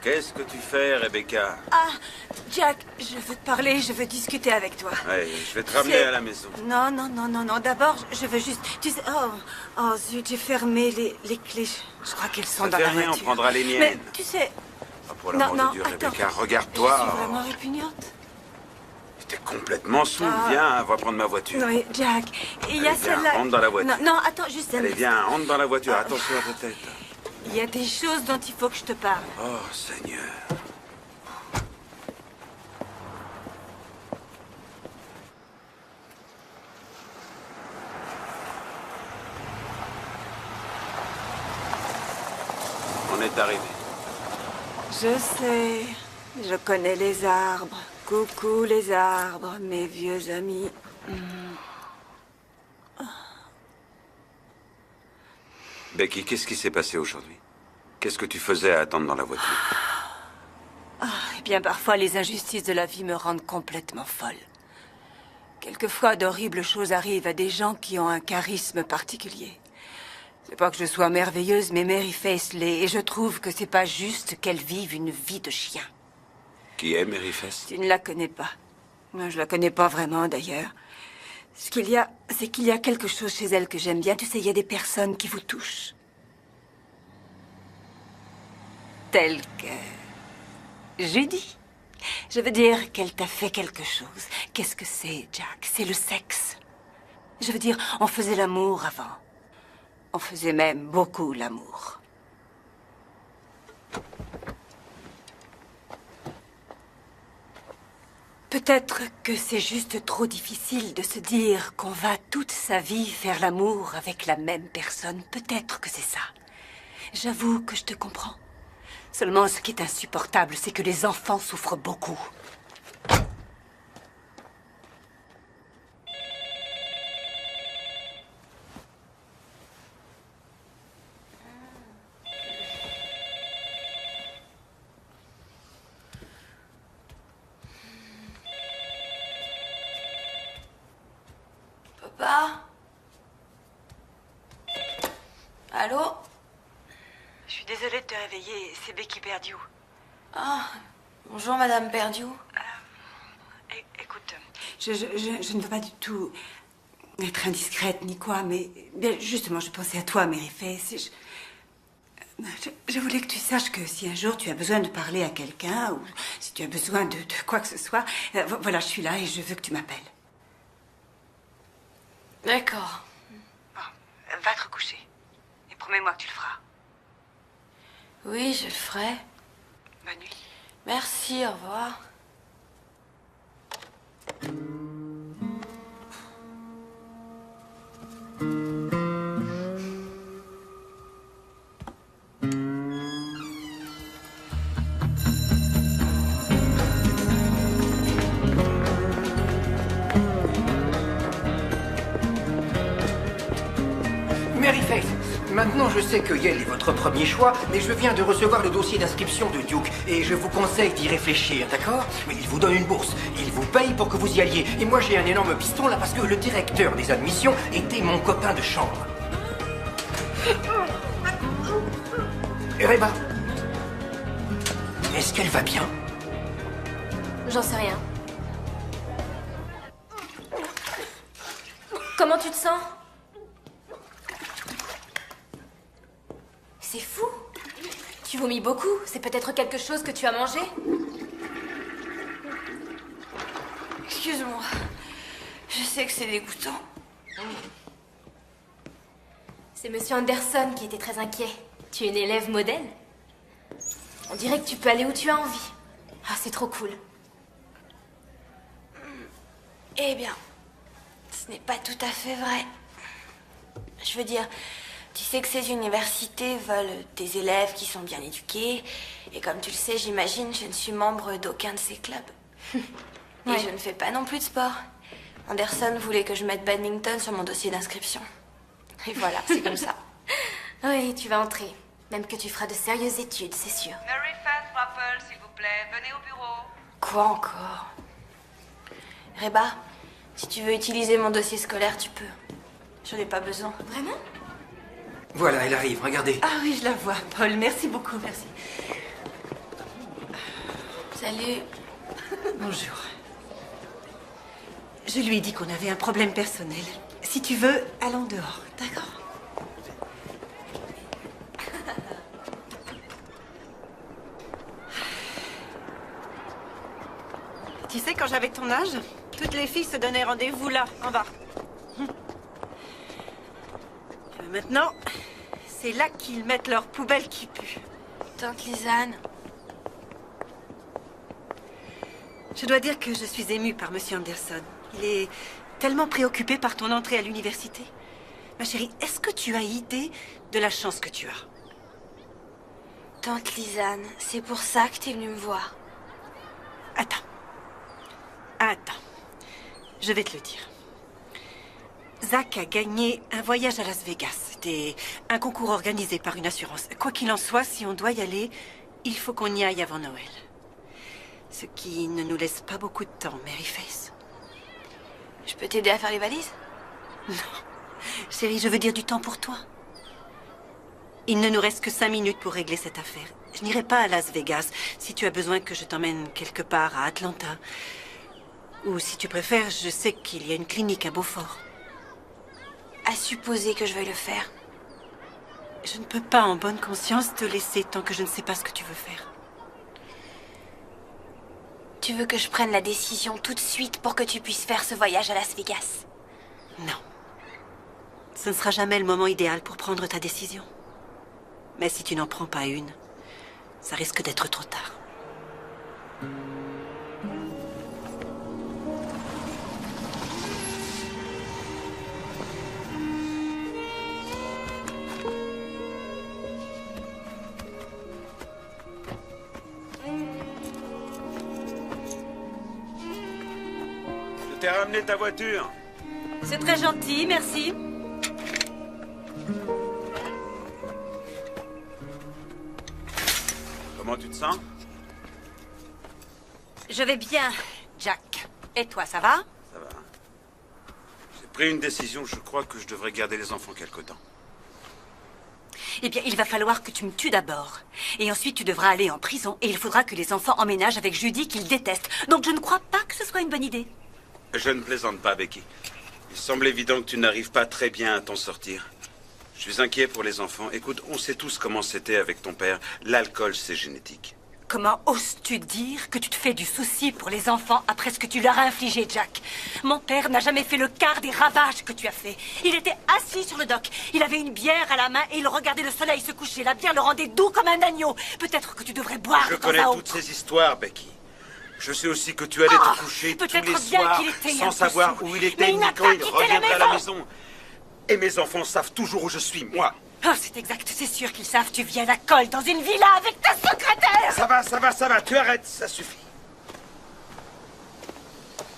Qu'est-ce que tu fais, Rebecca? Ah, Jack, je veux te parler, je veux discuter avec toi. Ouais, je vais te ramener à la maison. Non. D'abord, je veux juste... Tu sais... Oh zut, j'ai fermé les clés. Je crois qu'elles sont Ça dans fait la rien, voiture. on prendra les miennes. Mais tu sais... Oh, pour l'amour de Dieu, attends. Rebecca, Je suis regarde-toi. vraiment répugnante. T'es complètement saoul. Ah. Viens, on va prendre ma voiture. Oui, Jack, il y a Allez, viens, celle-là... rentre dans la voiture. Non, attends, juste un Allez, instant. viens, rentre dans la voiture. Attention à ta tête. Il y a des choses dont il faut que je te parle. Oh, Seigneur. On est arrivé. Je sais, je connais les arbres. Coucou les arbres, mes vieux amis. Becky, qu'est-ce qui s'est passé aujourd'hui? Qu'est-ce que tu faisais à attendre dans la voiture? Eh bien, parfois, les injustices de la vie me rendent complètement folle. Quelquefois, d'horribles choses arrivent à des gens qui ont un charisme particulier. C'est pas que je sois merveilleuse, mais Mary Faith l'est, et je trouve que c'est pas juste qu'elle vive une vie de chien. Qui est Mary Faith? Tu ne la connais pas. Moi, je la connais pas vraiment, d'ailleurs. Ce qu'il y a, c'est qu'il y a quelque chose chez elle que j'aime bien. Tu sais, il y a des personnes qui vous touchent. Telles que... Judy. Je veux dire qu'elle t'a fait quelque chose. Qu'est-ce que c'est, Jack? C'est le sexe. Je veux dire, on faisait l'amour avant. On faisait même beaucoup l'amour. Peut-être que c'est juste trop difficile de se dire qu'on va toute sa vie faire l'amour avec la même personne. Peut-être que c'est ça. J'avoue que je te comprends. Seulement, ce qui est insupportable, c'est que les enfants souffrent beaucoup. Papa? Allô? Je suis désolée de te réveiller, c'est Becky Perdieu. Ah, bonjour Madame Perdieu. Écoute, je ne veux pas du tout être indiscrète ni quoi, mais bien, justement, je pensais à toi, Mary Faith. Je voulais que tu saches que si un jour tu as besoin de parler à quelqu'un, ou si tu as besoin de quoi que ce soit, voilà, je suis là et je veux que tu m'appelles. D'accord. Bon, va te recoucher. Et promets-moi que tu le feras. Oui, je le ferai. Bonne nuit. Merci, au revoir. Mary Faith, maintenant je sais que Yale est votre premier choix, mais je viens de recevoir le dossier d'inscription de Duke et je vous conseille d'y réfléchir, d'accord? Mais il vous donne une bourse, il vous paye pour que vous y alliez. Et moi j'ai un énorme piston là parce que le directeur des admissions était mon copain de chambre. Reba, est-ce qu'elle va bien? J'en sais rien. Comment tu te sens? C'est fou. Tu vomis beaucoup. C'est peut-être quelque chose que tu as mangé? Excuse-moi. Je sais que c'est dégoûtant. C'est Monsieur Anderson qui était très inquiet. Tu es une élève modèle. On dirait que tu peux aller où tu as envie. Ah, c'est trop cool. Eh bien, ce n'est pas tout à fait vrai. Je veux dire, tu sais que ces universités veulent des élèves qui sont bien éduqués. Et comme tu le sais, j'imagine, je ne suis membre d'aucun de ces clubs. Et je ne fais pas non plus de sport. Anderson voulait que je mette badminton sur mon dossier d'inscription. Et voilà, c'est comme ça. Oui, tu vas entrer. Même que tu feras de sérieuses études, c'est sûr. Mary Faith Rappel, s'il vous plaît, venez au bureau. Quoi encore? Reba, si tu veux utiliser mon dossier scolaire, tu peux. J'en ai pas besoin. Vraiment? Voilà, elle arrive, regardez. Ah oui, je la vois, Paul. Merci beaucoup, merci. Salut. Bonjour. Je lui ai dit qu'on avait un problème personnel. Si tu veux, allons dehors, d'accord? Tu sais, quand j'avais ton âge, toutes les filles se donnaient rendez-vous là, en bas. Maintenant, c'est là qu'ils mettent leurs poubelles qui puent. Tante Lisanne. Je dois dire que je suis émue par Monsieur Anderson. Il est tellement préoccupé par ton entrée à l'université. Ma chérie, est-ce que tu as idée de la chance que tu as? Tante Lisanne, c'est pour ça que t'es venue me voir. Attends. Je vais te le dire. Zach a gagné un voyage à Las Vegas. C'était un concours organisé par une assurance. Quoi qu'il en soit, si on doit y aller, il faut qu'on y aille avant Noël. Ce qui ne nous laisse pas beaucoup de temps, Mary Face. Je peux t'aider à faire les valises? Non. Chérie, je veux dire du temps pour toi. Il ne nous reste que 5 minutes pour régler cette affaire. Je n'irai pas à Las Vegas si tu as besoin que je t'emmène quelque part à Atlanta. Ou si tu préfères, je sais qu'il y a une clinique à Beaufort. À supposer que je veuille le faire. Je ne peux pas en bonne conscience te laisser tant que je ne sais pas ce que tu veux faire. Tu veux que je prenne la décision tout de suite pour que tu puisses faire ce voyage à Las Vegas? Non. Ce ne sera jamais le moment idéal pour prendre ta décision. Mais si tu n'en prends pas une, ça risque d'être trop tard. Je t'ai ramené ta voiture. C'est très gentil, merci. Comment tu te sens? Je vais bien, Jack. Et toi, ça va? Ça va. J'ai pris une décision, je crois que je devrais garder les enfants quelque temps. Eh bien, il va falloir que tu me tues d'abord. Et ensuite, tu devras aller en prison. Et il faudra que les enfants emménagent avec Judy, qu'ils détestent. Donc, je ne crois pas que ce soit une bonne idée. Je ne plaisante pas, Becky. Il semble évident que tu n'arrives pas très bien à t'en sortir. Je suis inquiet pour les enfants. Écoute, on sait tous comment c'était avec ton père. L'alcool, c'est génétique. Comment oses-tu dire que tu te fais du souci pour les enfants après ce que tu leur as infligé, Jack? Mon père n'a jamais fait le quart des ravages que tu as fait. Il était assis sur le dock. Il avait une bière à la main et il regardait le soleil se coucher. La bière le rendait doux comme un agneau. Peut-être que tu devrais boire Je de temps connais à toutes autre. ces histoires, Becky. Je sais aussi que tu allais te coucher tous les bien soirs qu'il était un sans peu savoir saoul. où il Mais était il ni n'a quand pas il quitté la reviendrait à la maison. maison. Et mes enfants savent toujours où je suis, moi. Oh, c'est exact, c'est sûr qu'ils savent. Tu vis à la colle dans une villa avec ta secrétaire. Ça va, tu arrêtes, ça suffit.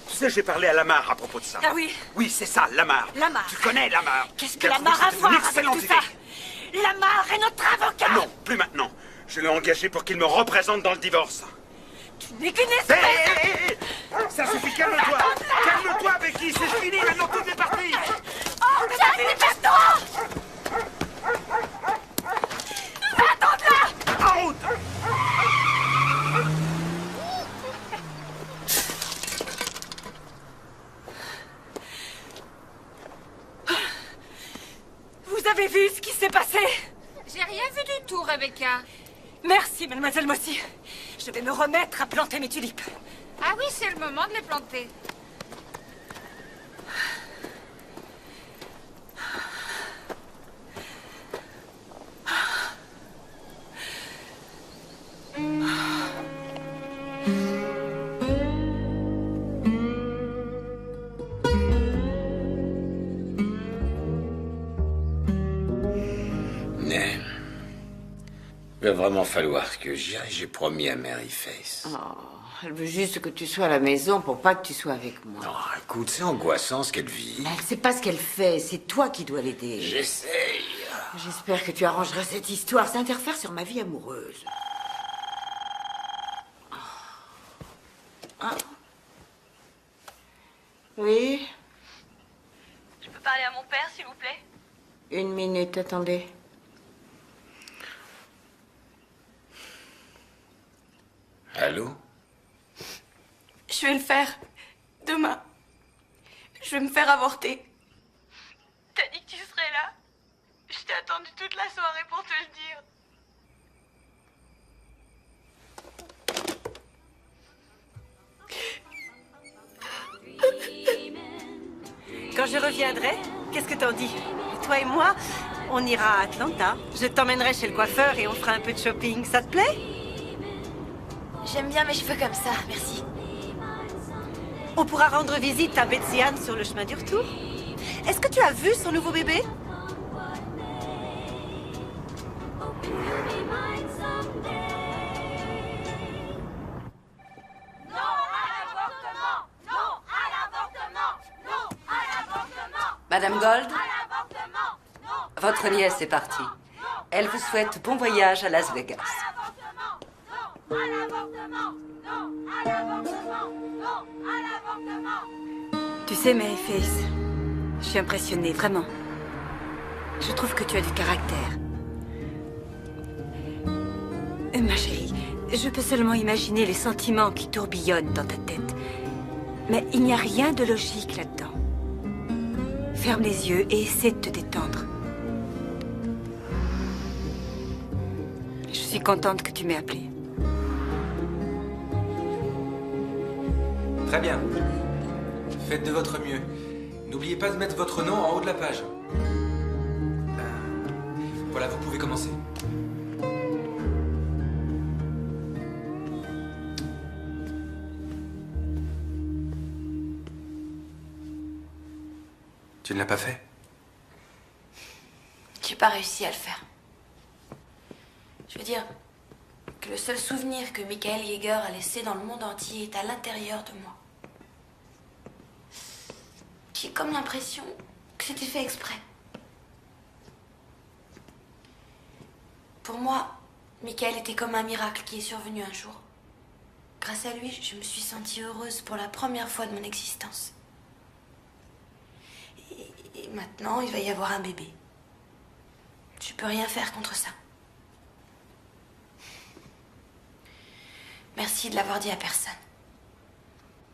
Tu sais, j'ai parlé à Lamar à propos de ça. Ah oui? Oui, c'est ça, Lamar. Lamar. Tu connais Lamar. Qu'est-ce que Il a trouvé Lamar a à c'était voir une avec excellente tout idée. ça? Lamar est notre avocat. Non, plus maintenant. Je l'ai engagé pour qu'il me représente dans le divorce. Tu n'es qu'une espèce. Ça suffit, calme-toi. Calme-toi, Becky, c'est fini, maintenant tout est parti. Oh, Jack, dépêche-toi. Attends-la. En route. Vous avez vu ce qui s'est passé? J'ai rien vu du tout, Rebecca. Merci, mademoiselle Mossy. Je vais me remettre à planter mes tulipes. Ah oui, c'est le moment de les planter. Mais il va vraiment falloir que j'y aille, j'ai promis à Mary Face. Oh, elle veut juste que tu sois à la maison pour pas que tu sois avec moi. Non, écoute, c'est angoissant ce qu'elle vit. Mais elle sait pas ce qu'elle fait, c'est toi qui dois l'aider. J'essaye. J'espère que tu arrangeras cette histoire, ça interfère sur ma vie amoureuse. Ah. Oui? Je peux parler à mon père, s'il vous plaît? Une minute, attendez. Allô? Je vais le faire. Demain. Je vais me faire avorter. T'as dit que tu serais là. Je t'ai attendu toute la soirée pour te le dire. Quand je reviendrai, qu'est-ce que t'en dis? Toi et moi, on ira à Atlanta. Je t'emmènerai chez le coiffeur et on fera un peu de shopping. Ça te plaît? J'aime bien mes cheveux comme ça, merci. On pourra rendre visite à Betsy Ann sur le chemin du retour. Est-ce que tu as vu son nouveau bébé? Madame Gold, votre nièce est partie. Elle vous souhaite bon voyage à Las Vegas. Tu sais, Maryface, je suis impressionnée, vraiment. Je trouve que tu as du caractère. Ma chérie, je peux seulement imaginer les sentiments qui tourbillonnent dans ta tête. Mais il n'y a rien de logique là-dedans. Ferme les yeux et essaie de te détendre. Je suis contente que tu m'aies appelée. Très bien. Faites de votre mieux. N'oubliez pas de mettre votre nom en haut de la page. Voilà, vous pouvez commencer. Tu ne l'as pas fait? J'ai pas réussi à le faire. Je veux dire que le seul souvenir que Michael Yeager a laissé dans le monde entier est à l'intérieur de moi. J'ai comme l'impression que c'était fait exprès. Pour moi, Michael était comme un miracle qui est survenu un jour. Grâce à lui, je me suis sentie heureuse pour la première fois de mon existence. Et maintenant, il va y avoir un bébé. Je peux rien faire contre ça. Merci de l'avoir dit à personne.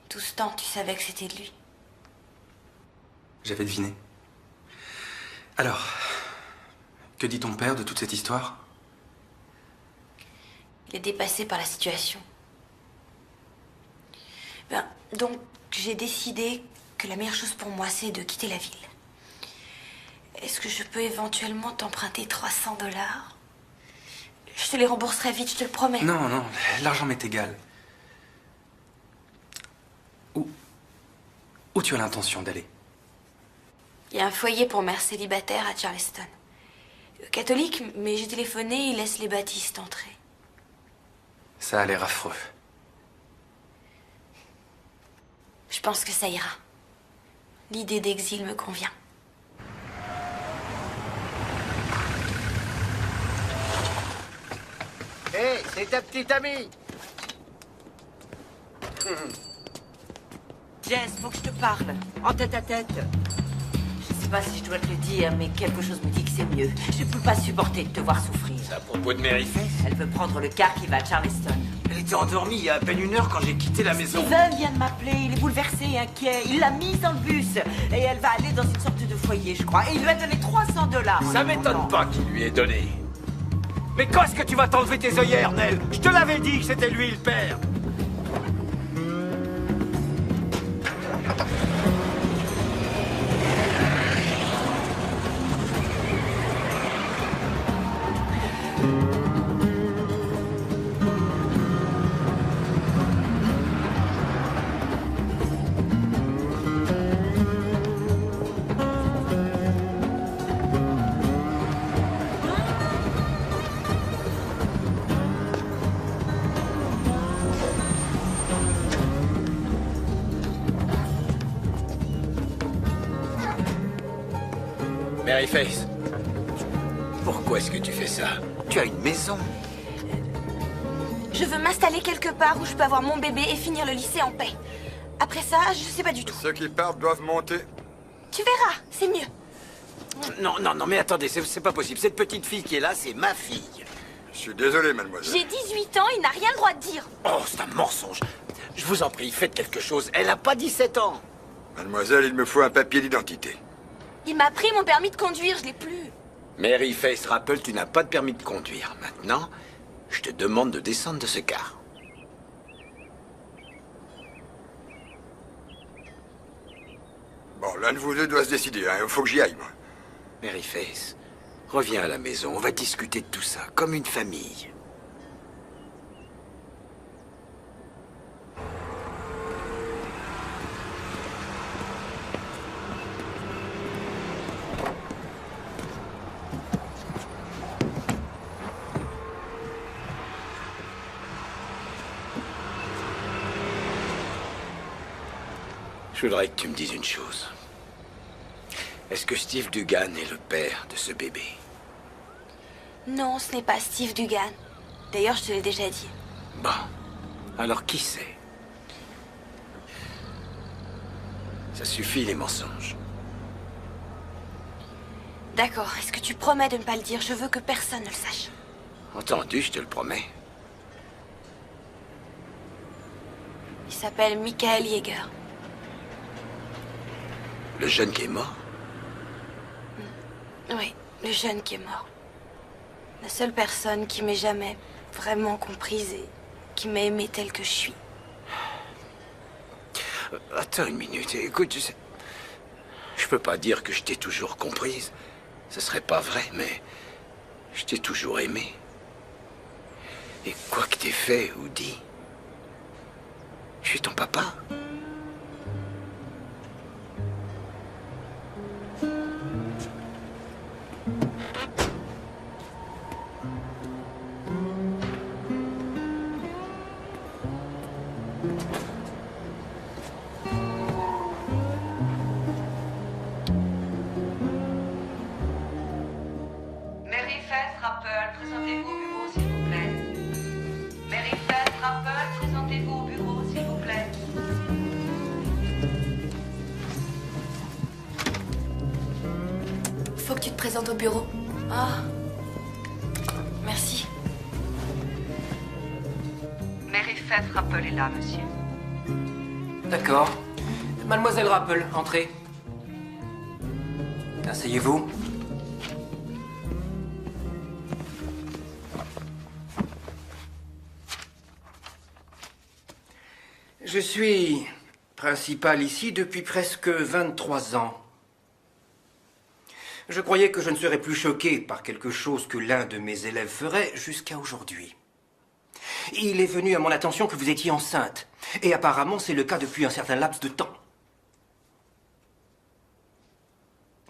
Tout ce temps, tu savais que c'était de lui. J'avais deviné. Alors, que dit ton père de toute cette histoire? Il est dépassé par la situation. Donc, j'ai décidé que la meilleure chose pour moi, c'est de quitter la ville. Est-ce que je peux éventuellement t'emprunter 300 $? Je te les rembourserai vite, je te le promets. Non, non, l'argent m'est égal. Où tu as l'intention d'aller? Il y a un foyer pour mères célibataires à Charleston. Catholique, mais j'ai téléphoné, ils laissent les baptistes entrer. Ça a l'air affreux. Je pense que ça ira. L'idée d'exil me convient. Hé, c'est ta petite amie. Jess, faut que je te parle. En tête à tête. Je sais pas si je dois te le dire, mais quelque chose me dit que c'est mieux. Je peux pas supporter de te voir souffrir. C'est à propos de Maryface? Elle veut prendre le car qui va à Charleston. Elle était endormie il y a à peine 1 heure quand j'ai quitté la maison. Steven vient de m'appeler, il est bouleversé, inquiet. Il l'a mise dans le bus. Et elle va aller dans une sorte de foyer, je crois. Et il lui a donné 300 $. Ça m'étonne pas qu'il lui ait donné. Mais quand est-ce que tu vas t'enlever tes œillères, Nell? Je te l'avais dit que c'était lui le père. Maryface, pourquoi est-ce que tu fais ça? Tu as une maison. Je veux m'installer quelque part où je peux avoir mon bébé et finir le lycée en paix. Après ça, je sais pas du tout. Ceux qui partent doivent monter. Tu verras, c'est mieux. Non, non, non, mais attendez, c'est pas possible. Cette petite fille qui est là, c'est ma fille. Je suis désolé, mademoiselle. J'ai 18 ans, il n'a rien le droit de dire. Oh, c'est un mensonge. Je vous en prie, faites quelque chose. Elle n'a pas 17 ans. Mademoiselle, il me faut un papier d'identité. Il m'a pris mon permis de conduire, je l'ai plus. Mary Face Rappel, tu n'as pas de permis de conduire. Maintenant, je te demande de descendre de ce car. Bon, l'un de vous deux doit se décider, hein. Il faut que j'y aille, moi. Mary Face, reviens à la maison, on va discuter de tout ça, comme une famille. Je voudrais que tu me dises une chose. Est-ce que Steve Dugan est le père de ce bébé? Non, ce n'est pas Steve Dugan. D'ailleurs, je te l'ai déjà dit. Bon. Alors qui c'est? Ça suffit les mensonges. D'accord, est-ce que tu promets de ne pas le dire? Je veux que personne ne le sache. Entendu, je te le promets. Il s'appelle Michael Yeager. Le jeune qui est mort? Oui, le jeune qui est mort. La seule personne qui m'ait jamais vraiment comprise et qui m'a aimée telle que je suis. Attends une minute, écoute, je sais... Je peux pas dire que je t'ai toujours comprise. Ce serait pas vrai, mais... Je t'ai toujours aimé. Et quoi que t'aies fait ou dit... Je suis ton papa. Mary Face Rappel, présentez-vous au bureau, s'il vous plaît. Mary Face Rappel, présentez-vous au bureau, s'il vous plaît. Faut que tu te présentes au bureau. Ah. Merci. Mary Face Rappel est là, monsieur. D'accord. Mademoiselle Rappel, entrez. Asseyez-vous. Je suis principal ici depuis presque 23 ans. Je croyais que je ne serais plus choqué par quelque chose que l'un de mes élèves ferait jusqu'à aujourd'hui. Il est venu à mon attention que vous étiez enceinte. Et apparemment, c'est le cas depuis un certain laps de temps.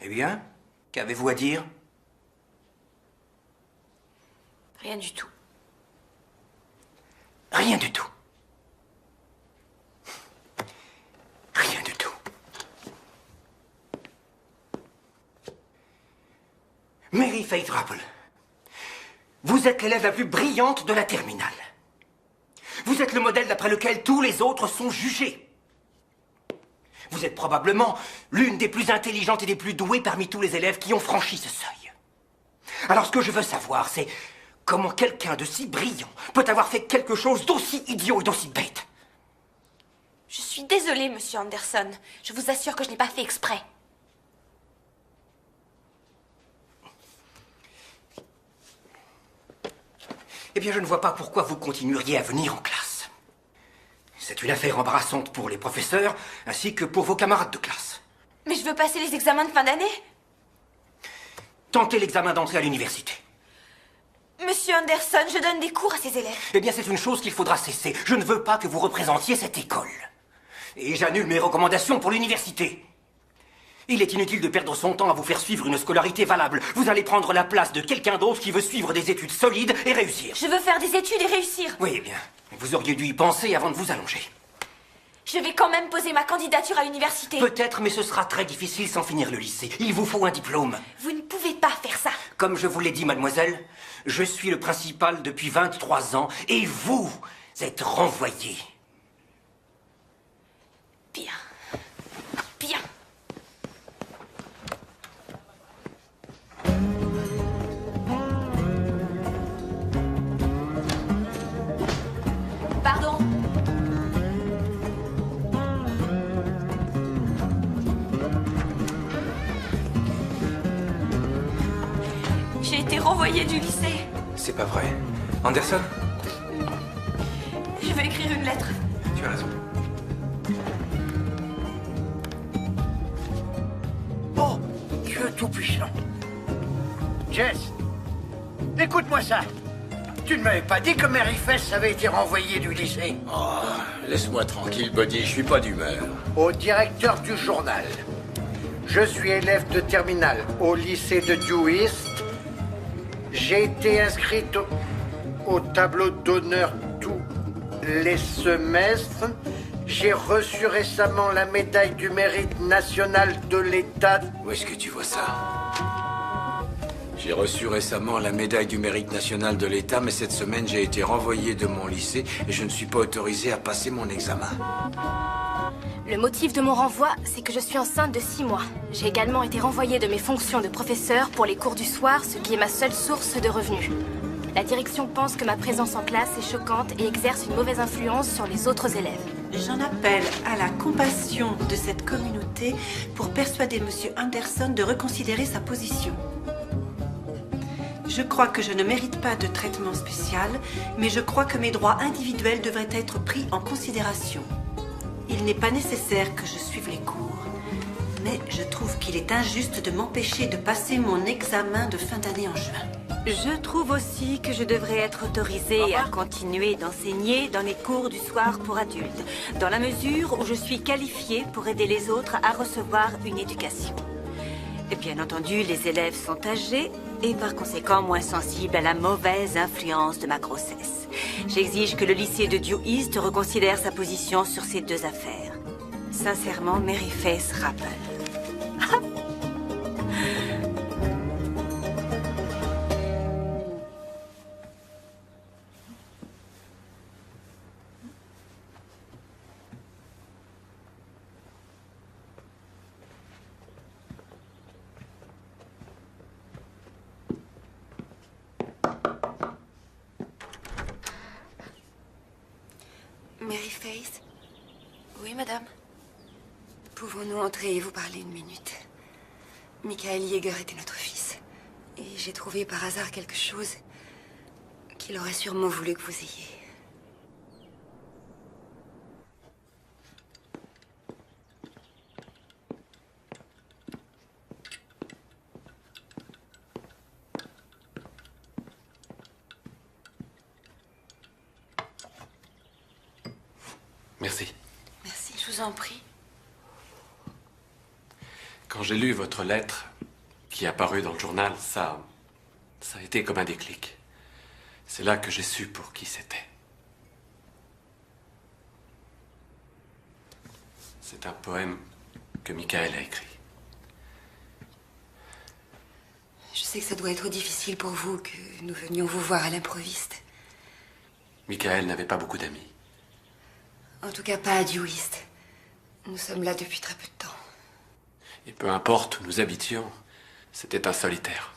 Eh bien, qu'avez-vous à dire? Rien du tout. Rien du tout. Rien du tout. Mary Faith Rappel, vous êtes l'élève la plus brillante de la terminale. Vous êtes le modèle d'après lequel tous les autres sont jugés. Vous êtes probablement l'une des plus intelligentes et des plus douées parmi tous les élèves qui ont franchi ce seuil. Alors ce que je veux savoir, c'est comment quelqu'un de si brillant peut avoir fait quelque chose d'aussi idiot et d'aussi bête. Je suis désolée, monsieur Anderson. Je vous assure que je n'ai pas fait exprès. Eh bien, je ne vois pas pourquoi vous continueriez à venir en classe. C'est une affaire embarrassante pour les professeurs, ainsi que pour vos camarades de classe. Mais je veux passer les examens de fin d'année. Tentez l'examen d'entrée à l'université. Monsieur Anderson, je donne des cours à ces élèves. Eh bien, c'est une chose qu'il faudra cesser. Je ne veux pas que vous représentiez cette école. Et j'annule mes recommandations pour l'université. Il est inutile de perdre son temps à vous faire suivre une scolarité valable. Vous allez prendre la place de quelqu'un d'autre qui veut suivre des études solides et réussir. Je veux faire des études et réussir. Oui, eh bien, vous auriez dû y penser avant de vous allonger. Je vais quand même poser ma candidature à l'université. Peut-être, mais ce sera très difficile sans finir le lycée. Il vous faut un diplôme. Vous ne pouvez pas faire ça. Comme je vous l'ai dit, mademoiselle, je suis le principal depuis 23 ans et vous êtes renvoyée. Bien. Bien. Pardon. renvoyée du lycée. C'est pas vrai. Anderson, Je vais écrire une lettre. tu as raison. Oh, Dieu tout-puissant. Jess, écoute-moi ça. Tu ne m'avais pas dit que Mary Fess avait été renvoyée du lycée. Oh, laisse-moi tranquille, Buddy, je suis pas d'humeur. Au directeur du journal. Je suis élève de terminale au lycée de Due East. J'ai été inscrite au tableau d'honneur tous les semestres. J'ai reçu récemment la médaille du mérite national de l'État. Où est-ce que tu vois ça? J'ai reçu récemment la médaille du mérite national de l'État, mais cette semaine, j'ai été renvoyé de mon lycée et je ne suis pas autorisé à passer mon examen. Le motif de mon renvoi, c'est que je suis enceinte de 6 mois. J'ai également été renvoyée de mes fonctions de professeur pour les cours du soir, ce qui est ma seule source de revenus. La direction pense que ma présence en classe est choquante et exerce une mauvaise influence sur les autres élèves. J'en appelle à la compassion de cette communauté pour persuader M. Anderson de reconsidérer sa position. Je crois que je ne mérite pas de traitement spécial, mais je crois que mes droits individuels devraient être pris en considération. Il n'est pas nécessaire que je suive les cours, mais je trouve qu'il est injuste de m'empêcher de passer mon examen de fin d'année en juin. Je trouve aussi que je devrais être autorisée à continuer d'enseigner dans les cours du soir pour adultes, dans la mesure où je suis qualifiée pour aider les autres à recevoir une éducation. Et bien entendu, les élèves sont âgés et par conséquent moins sensibles à la mauvaise influence de ma grossesse. J'exige que le lycée de Due East reconsidère sa position sur ces deux affaires. Sincèrement, Mary Faith Rappel. Mary Faith? Oui, madame? Pouvons-nous entrer et vous parler une minute? Michael Yeager était notre fils. Et j'ai trouvé par hasard quelque chose qu'il aurait sûrement voulu que vous ayez. Merci. Merci, je vous en prie. Quand j'ai lu votre lettre, qui est apparue dans le journal, ça a été comme un déclic. C'est là que j'ai su pour qui c'était. C'est un poème que Michael a écrit. Je sais que ça doit être difficile pour vous que nous venions vous voir à l'improviste. Michael n'avait pas beaucoup d'amis. En tout cas, pas à Due East. Nous sommes là depuis très peu de temps. Et peu importe où nous habitions, c'était un solitaire.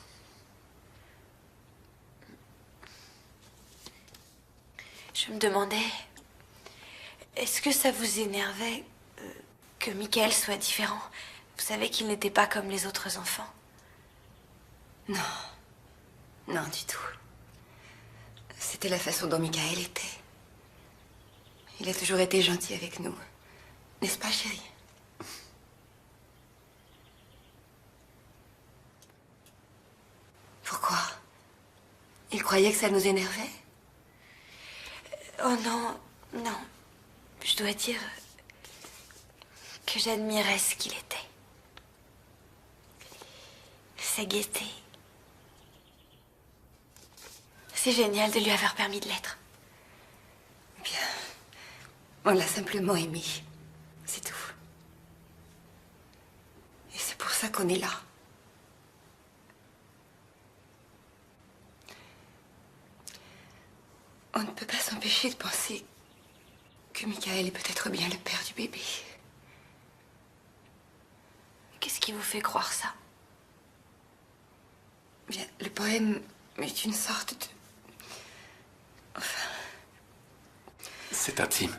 Je me demandais, est-ce que ça vous énervait que Michael soit différent? Vous savez qu'il n'était pas comme les autres enfants. Non. Non, du tout. C'était la façon dont Michael était. Il a toujours été gentil avec nous. N'est-ce pas, chérie? Pourquoi? Il croyait que ça nous énervait? Oh non, non. Je dois dire que j'admirais ce qu'il était. Sa gaieté. C'est génial de lui avoir permis de l'être. Bien. On l'a simplement aimé. C'est tout. Et c'est pour ça qu'on est là. On ne peut pas s'empêcher de penser que Michael est peut-être bien le père du bébé. Qu'est-ce qui vous fait croire ça? Bien, le poème est une sorte de... Enfin... C'est intime.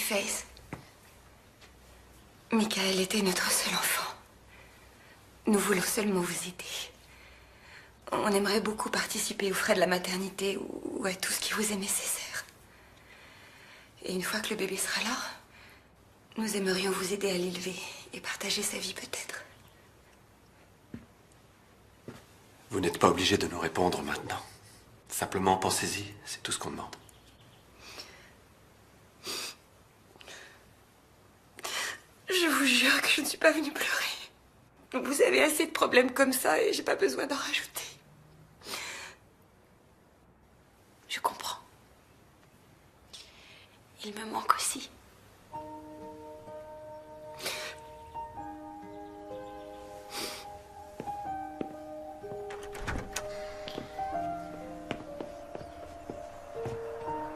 Face. Michael était notre seul enfant. Nous voulons seulement vous aider. On aimerait beaucoup participer aux frais de la maternité ou à tout ce qui vous est nécessaire. Et une fois que le bébé sera là, nous aimerions vous aider à l'élever et partager sa vie peut-être. Vous n'êtes pas obligé de nous répondre maintenant. Simplement pensez-y, c'est tout ce qu'on demande. Je vous jure que je ne suis pas venue pleurer. Vous avez assez de problèmes comme ça et j'ai pas besoin d'en rajouter. Je comprends. Il me manque aussi.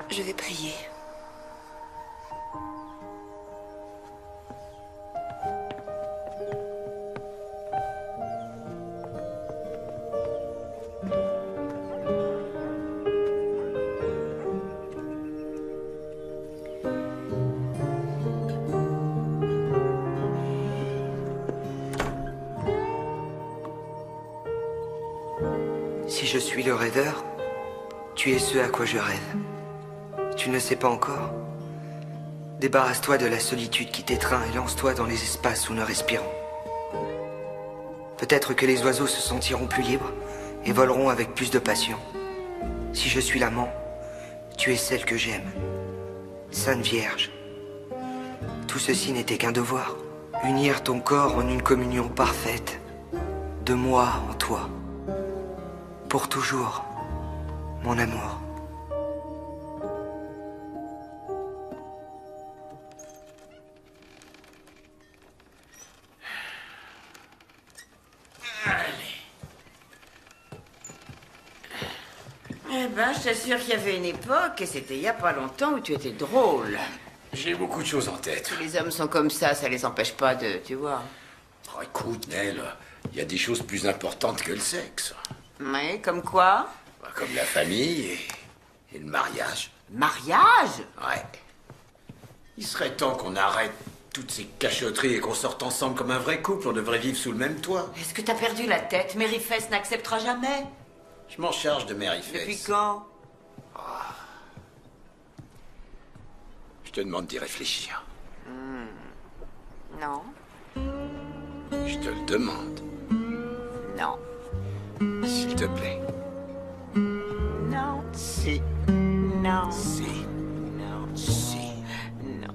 Je vais prier. Si je suis le rêveur, tu es ce à quoi je rêve. Tu ne sais pas encore? Débarrasse-toi de la solitude qui t'étreint et lance-toi dans les espaces où nous respirons. Peut-être que les oiseaux se sentiront plus libres et voleront avec plus de passion. Si je suis l'amant, tu es celle que j'aime. Sainte Vierge. Tout ceci n'était qu'un devoir. Unir ton corps en une communion parfaite. De moi en toi. Pour toujours, mon amour. Eh ben, je t'assure qu'il y avait une époque, et c'était il y a pas longtemps, où tu étais drôle. J'ai beaucoup de choses en tête. Tous les hommes sont comme ça les empêche pas de, tu vois. Oh, écoute, Nell, il y a des choses plus importantes que le sexe. Mais comme quoi? Comme la famille et le mariage. Mariage? Ouais. Il serait temps qu'on arrête toutes ces cachotteries et qu'on sorte ensemble comme un vrai couple. On devrait vivre sous le même toit. Est-ce que t'as perdu la tête? Mary Face n'acceptera jamais. Je m'en charge de Mary Face. Depuis quand? Je te demande d'y réfléchir. Non. Je te le demande. Non. S'il te plaît. Non. Si. Non. Si. Non. Si. Non.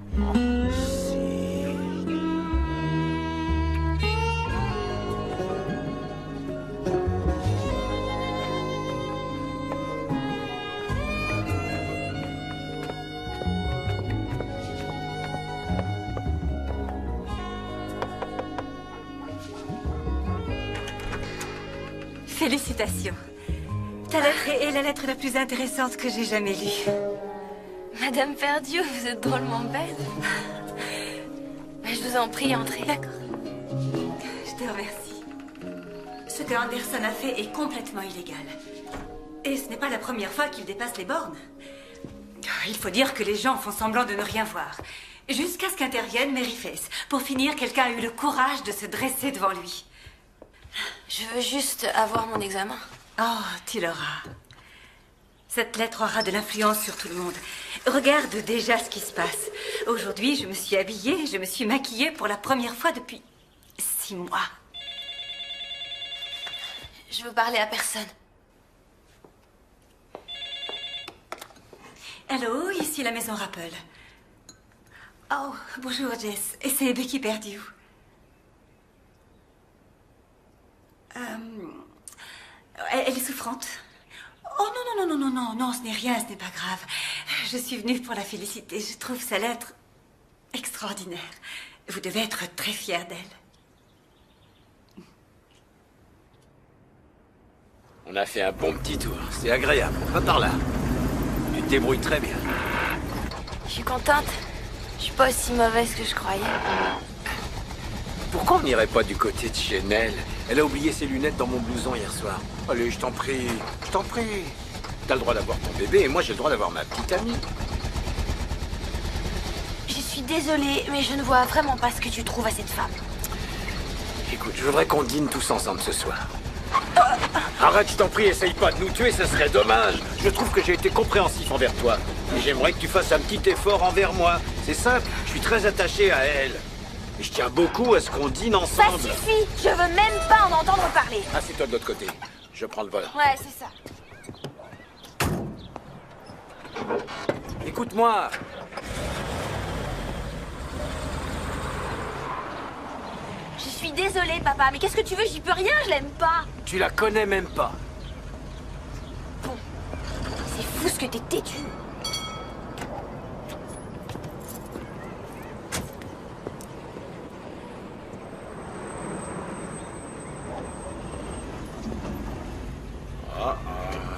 Félicitations. Ta lettre est la lettre la plus intéressante que j'ai jamais lue. Madame Perdieu, vous êtes drôlement belle. Je vous en prie, entrez. D'accord. Je te remercie. Ce que Anderson a fait est complètement illégal. Et ce n'est pas la première fois qu'il dépasse les bornes. Il faut dire que les gens font semblant de ne rien voir. Jusqu'à ce qu'intervienne Mary Face. Pour finir, quelqu'un a eu le courage de se dresser devant lui. Je veux juste avoir mon examen. Oh, tu l'auras. Cette lettre aura de l'influence sur tout le monde. Regarde déjà ce qui se passe. Aujourd'hui, je me suis habillée, je me suis maquillée pour la première fois depuis 6 mois. Je veux parler à personne. Allô, ici la maison Rappel. Oh, bonjour Jess. Et c'est Becky Perdue. Elle est souffrante. Oh non, ce n'est rien, ce n'est pas grave. Je suis venue pour la féliciter. Je trouve sa lettre extraordinaire. Vous devez être très fière d'elle. On a fait un bon petit tour. C'est agréable. Va par là. Tu te débrouilles très bien. Je suis contente. Je suis pas aussi mauvaise que je croyais. Pourquoi on n'irait pas du côté de chez Nell? Elle a oublié ses lunettes dans mon blouson hier soir. Allez, je t'en prie. Je t'en prie. T'as le droit d'avoir ton bébé et moi j'ai le droit d'avoir ma petite amie. Je suis désolée, mais je ne vois vraiment pas ce que tu trouves à cette femme. Écoute, je voudrais qu'on dîne tous ensemble ce soir. Arrête, je t'en prie, essaye pas de nous tuer, ça serait dommage. Je trouve que j'ai été compréhensif envers toi. Et j'aimerais que tu fasses un petit effort envers moi. C'est simple, je suis très attaché à elle. Et je tiens beaucoup à ce qu'on dîne Ça ensemble. suffit. Je veux même pas en entendre parler. Assieds-toi de l'autre côté. Je prends le volant. Ouais, c'est ça. Écoute-moi. Je suis désolée, papa, mais qu'est-ce que tu veux? J'y peux rien, je l'aime pas. Tu la connais même pas. C'est fou ce que t'es têtu.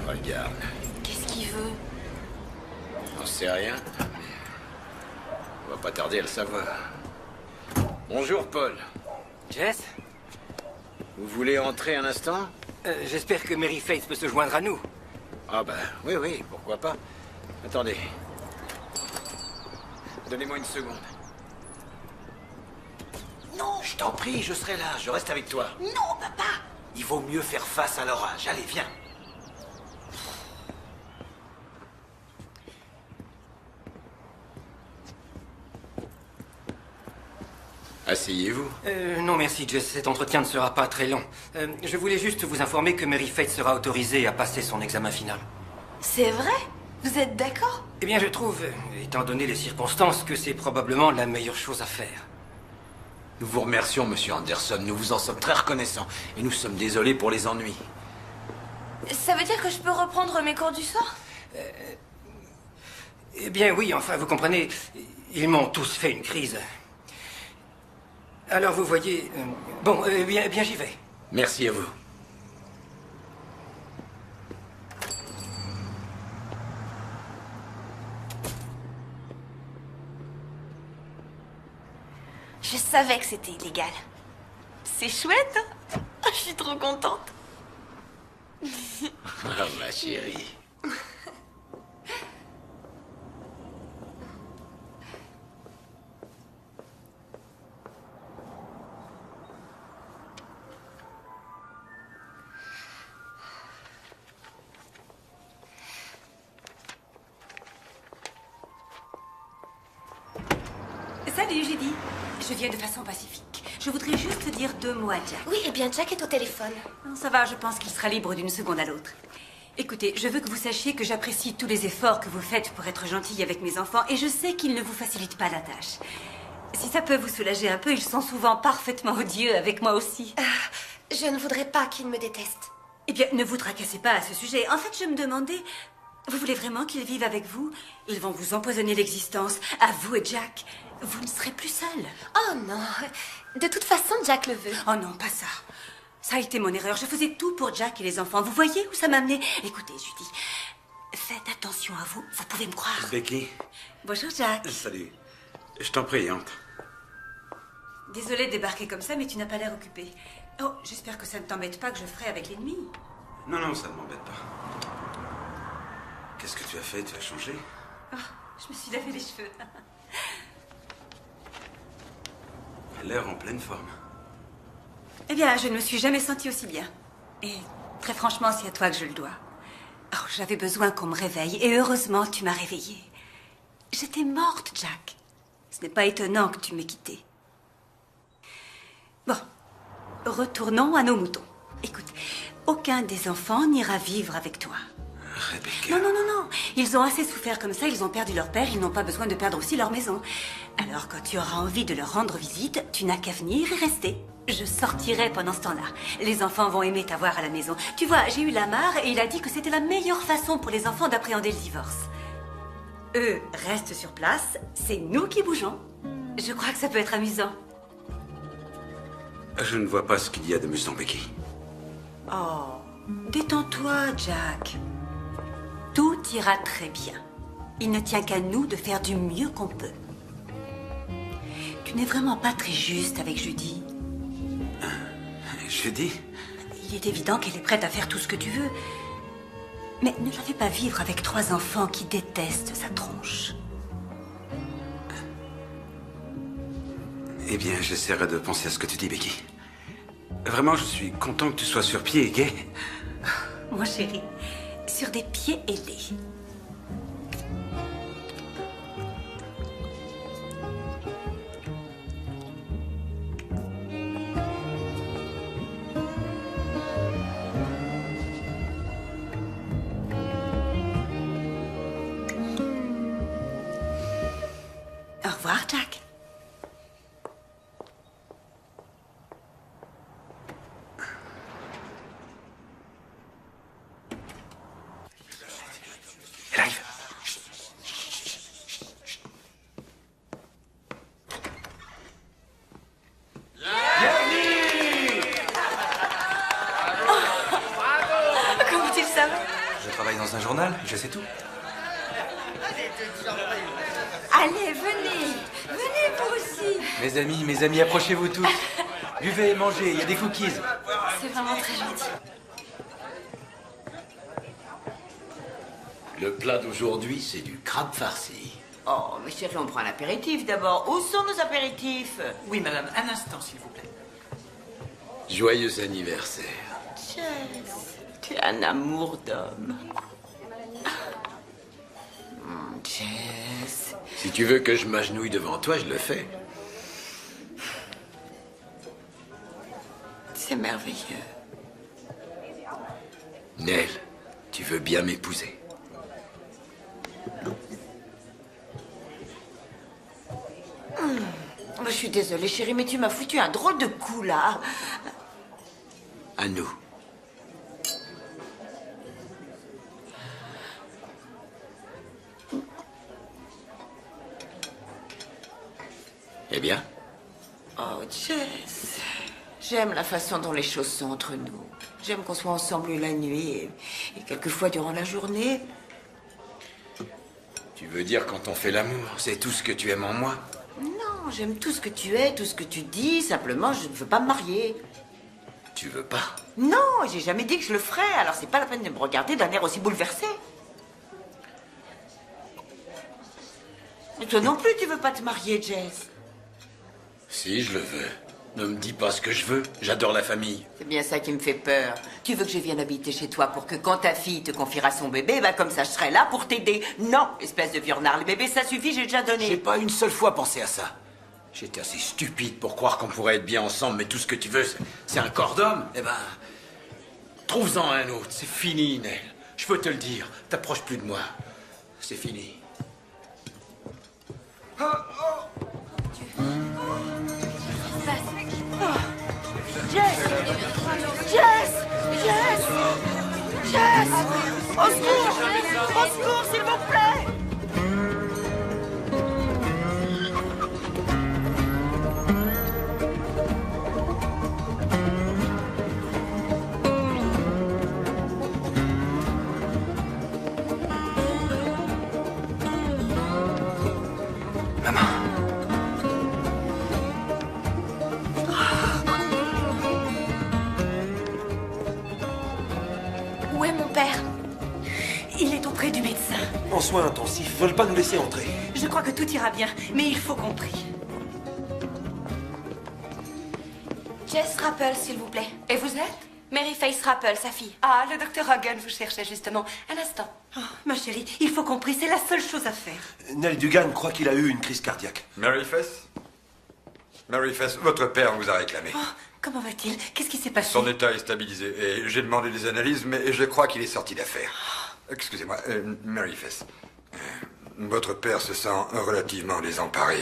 Regarde. Qu'est-ce qu'il veut? J'en sais rien. On va pas tarder à le savoir. Bonjour, Paul. Jess? Vous voulez entrer un instant? J'espère que Mary Faith peut se joindre à nous. Ah ben, oui, pourquoi pas. Attendez. Donnez-moi une seconde. Non! Je t'en prie, je serai là, je reste avec toi. Non, papa! Il vaut mieux faire face à l'orage. Allez, viens. Asseyez-vous. Non merci, Jess, cet entretien ne sera pas très long. Je voulais juste vous informer que Mary Faith sera autorisée à passer son examen final. C'est vrai? Vous êtes d'accord? Eh bien, je trouve, étant donné les circonstances, que c'est probablement la meilleure chose à faire. Nous vous remercions, monsieur Anderson. Nous vous en sommes très reconnaissants. Et nous sommes désolés pour les ennuis. Ça veut dire que je peux reprendre mes cours du soir? Eh bien oui, enfin, vous comprenez, ils m'ont tous fait une crise. Alors vous voyez... bon, bien j'y vais. Merci à vous. Je savais que c'était illégal. C'est chouette, hein? Je suis trop contente. Ah, ma chérie. Salut Judy, je viens de façon pacifique. Je voudrais juste dire 2 mots à Jack. Oui, eh bien Jack est au téléphone. Non, ça va, je pense qu'il sera libre d'une seconde à l'autre. Écoutez, je veux que vous sachiez que j'apprécie tous les efforts que vous faites pour être gentille avec mes enfants et je sais qu'ils ne vous facilitent pas la tâche. Si ça peut vous soulager un peu, ils sont souvent parfaitement odieux avec moi aussi. Je ne voudrais pas qu'ils me détestent. Eh bien, ne vous tracassez pas à ce sujet. En fait, je me demandais, vous voulez vraiment qu'ils vivent avec vous? Ils vont vous empoisonner l'existence, à vous et Jack. Vous ne serez plus seul. Oh non, de toute façon, Jack le veut. Oh non, pas ça. Ça a été mon erreur. Je faisais tout pour Jack et les enfants. Vous voyez où ça m'a amené? Écoutez, Judy, faites attention à vous. Vous pouvez me croire. Becky. Bonjour, Jack. Salut. Je t'en prie, entre. Désolée de débarquer comme ça, mais tu n'as pas l'air occupé. Oh, j'espère que ça ne t'embête pas que je ferai avec l'ennemi. Non, non, ça ne m'embête pas. Qu'est-ce que tu as fait? Tu as changé? Oh, je me suis lavé les cheveux. L'air en pleine forme. Eh bien, je ne me suis jamais sentie aussi bien. Et très franchement, c'est à toi que je le dois. Oh, j'avais besoin qu'on me réveille, et heureusement, tu m'as réveillée. J'étais morte, Jack. Ce n'est pas étonnant que tu m'aies quittée. Bon, retournons à nos moutons. Écoute, aucun des enfants n'ira vivre avec toi. Rebecca. Non, non, non, non. Ils ont assez souffert comme ça, ils ont perdu leur père, ils n'ont pas besoin de perdre aussi leur maison. Alors, quand tu auras envie de leur rendre visite, tu n'as qu'à venir et rester. Je sortirai pendant ce temps-là. Les enfants vont aimer t'avoir à la maison. Tu vois, j'ai eu Lamar et il a dit que c'était la meilleure façon pour les enfants d'appréhender le divorce. Eux restent sur place, c'est nous qui bougeons. Je crois que ça peut être amusant. Je ne vois pas ce qu'il y a d'amusant, Becky. Oh, détends-toi, Jack. Tout ira très bien. Il ne tient qu'à nous de faire du mieux qu'on peut. Tu n'es vraiment pas très juste avec Judy. Judy? Il est évident qu'elle est prête à faire tout ce que tu veux. Mais ne la fais pas vivre avec 3 enfants qui détestent sa tronche. Eh bien, j'essaierai de penser à ce que tu dis, Becky. Vraiment, je suis content que tu sois sur pied et gai. Mon chéri, sur des pieds ailés. Au revoir, Jack. Elle arrive. Comment tu le savais? Je travaille dans un journal, je sais tout. Allez, venez. Venez, vous aussi. Mes amis, approchez-vous tous. Buvez et mangez, il y a des cookies. C'est vraiment très gentil. Le plat d'aujourd'hui, c'est du crabe farci. Oh, mais chérie, on prend l'apéritif d'abord. Où sont nos apéritifs? Oui, madame, un instant, s'il vous plaît. Joyeux anniversaire. Jess, tu es un amour d'homme. Jess. Si tu veux que je m'agenouille devant toi, je le fais. C'est merveilleux. Nell, tu veux bien m'épouser? Je suis désolée, chérie, mais tu m'as foutu un drôle de coup, là. À nous. Eh bien? Oh, Jess. J'aime la façon dont les choses sont entre nous. J'aime qu'on soit ensemble la nuit et quelquefois durant la journée. Tu veux dire quand on fait l'amour, c'est tout ce que tu aimes en moi? Non, j'aime tout ce que tu es, tout ce que tu dis. Simplement, je ne veux pas me marier. Tu veux pas? Non, j'ai jamais dit que je le ferais. Alors c'est pas la peine de me regarder d'un air aussi bouleversé. Et toi non plus, tu veux pas te marier, Jess? Si, je le veux. Ne me dis pas ce que je veux. J'adore la famille. C'est bien ça qui me fait peur. Tu veux que je vienne habiter chez toi pour que quand ta fille te confiera son bébé, bah comme ça je serai là pour t'aider. Non, espèce de viornard, le bébé ça suffit, j'ai déjà donné. J'ai pas une seule fois pensé à ça. J'étais assez stupide pour croire qu'on pourrait être bien ensemble, mais tout ce que tu veux, c'est un corps d'homme. Eh ben, trouve-en un autre. C'est fini, Nell. Je peux te le dire. T'approches plus de moi. C'est fini. Jess! Jess! Jess! Jess! Au secours! Au secours, s'il vous plaît! Où est mon père? Il est auprès du médecin. En soins intensifs, veulent pas nous laisser entrer. Je crois que tout ira bien, mais il faut qu'on prie. Jess Rappel, s'il vous plaît. Et vous êtes? Mary Face Rappel, sa fille. Ah, le docteur Hagen vous cherchait justement. Un instant. Oh, ma chérie, il faut qu'on prie, c'est la seule chose à faire. Nell Dugan croit qu'il a eu une crise cardiaque. Mary Fess? Mary Fess, votre père vous a réclamé. Oh, comment va-t-il? Qu'est-ce qui s'est passé? Son état est stabilisé et j'ai demandé des analyses, mais je crois qu'il est sorti d'affaire. Excusez-moi, Mary Fess. Votre père se sent relativement désemparé.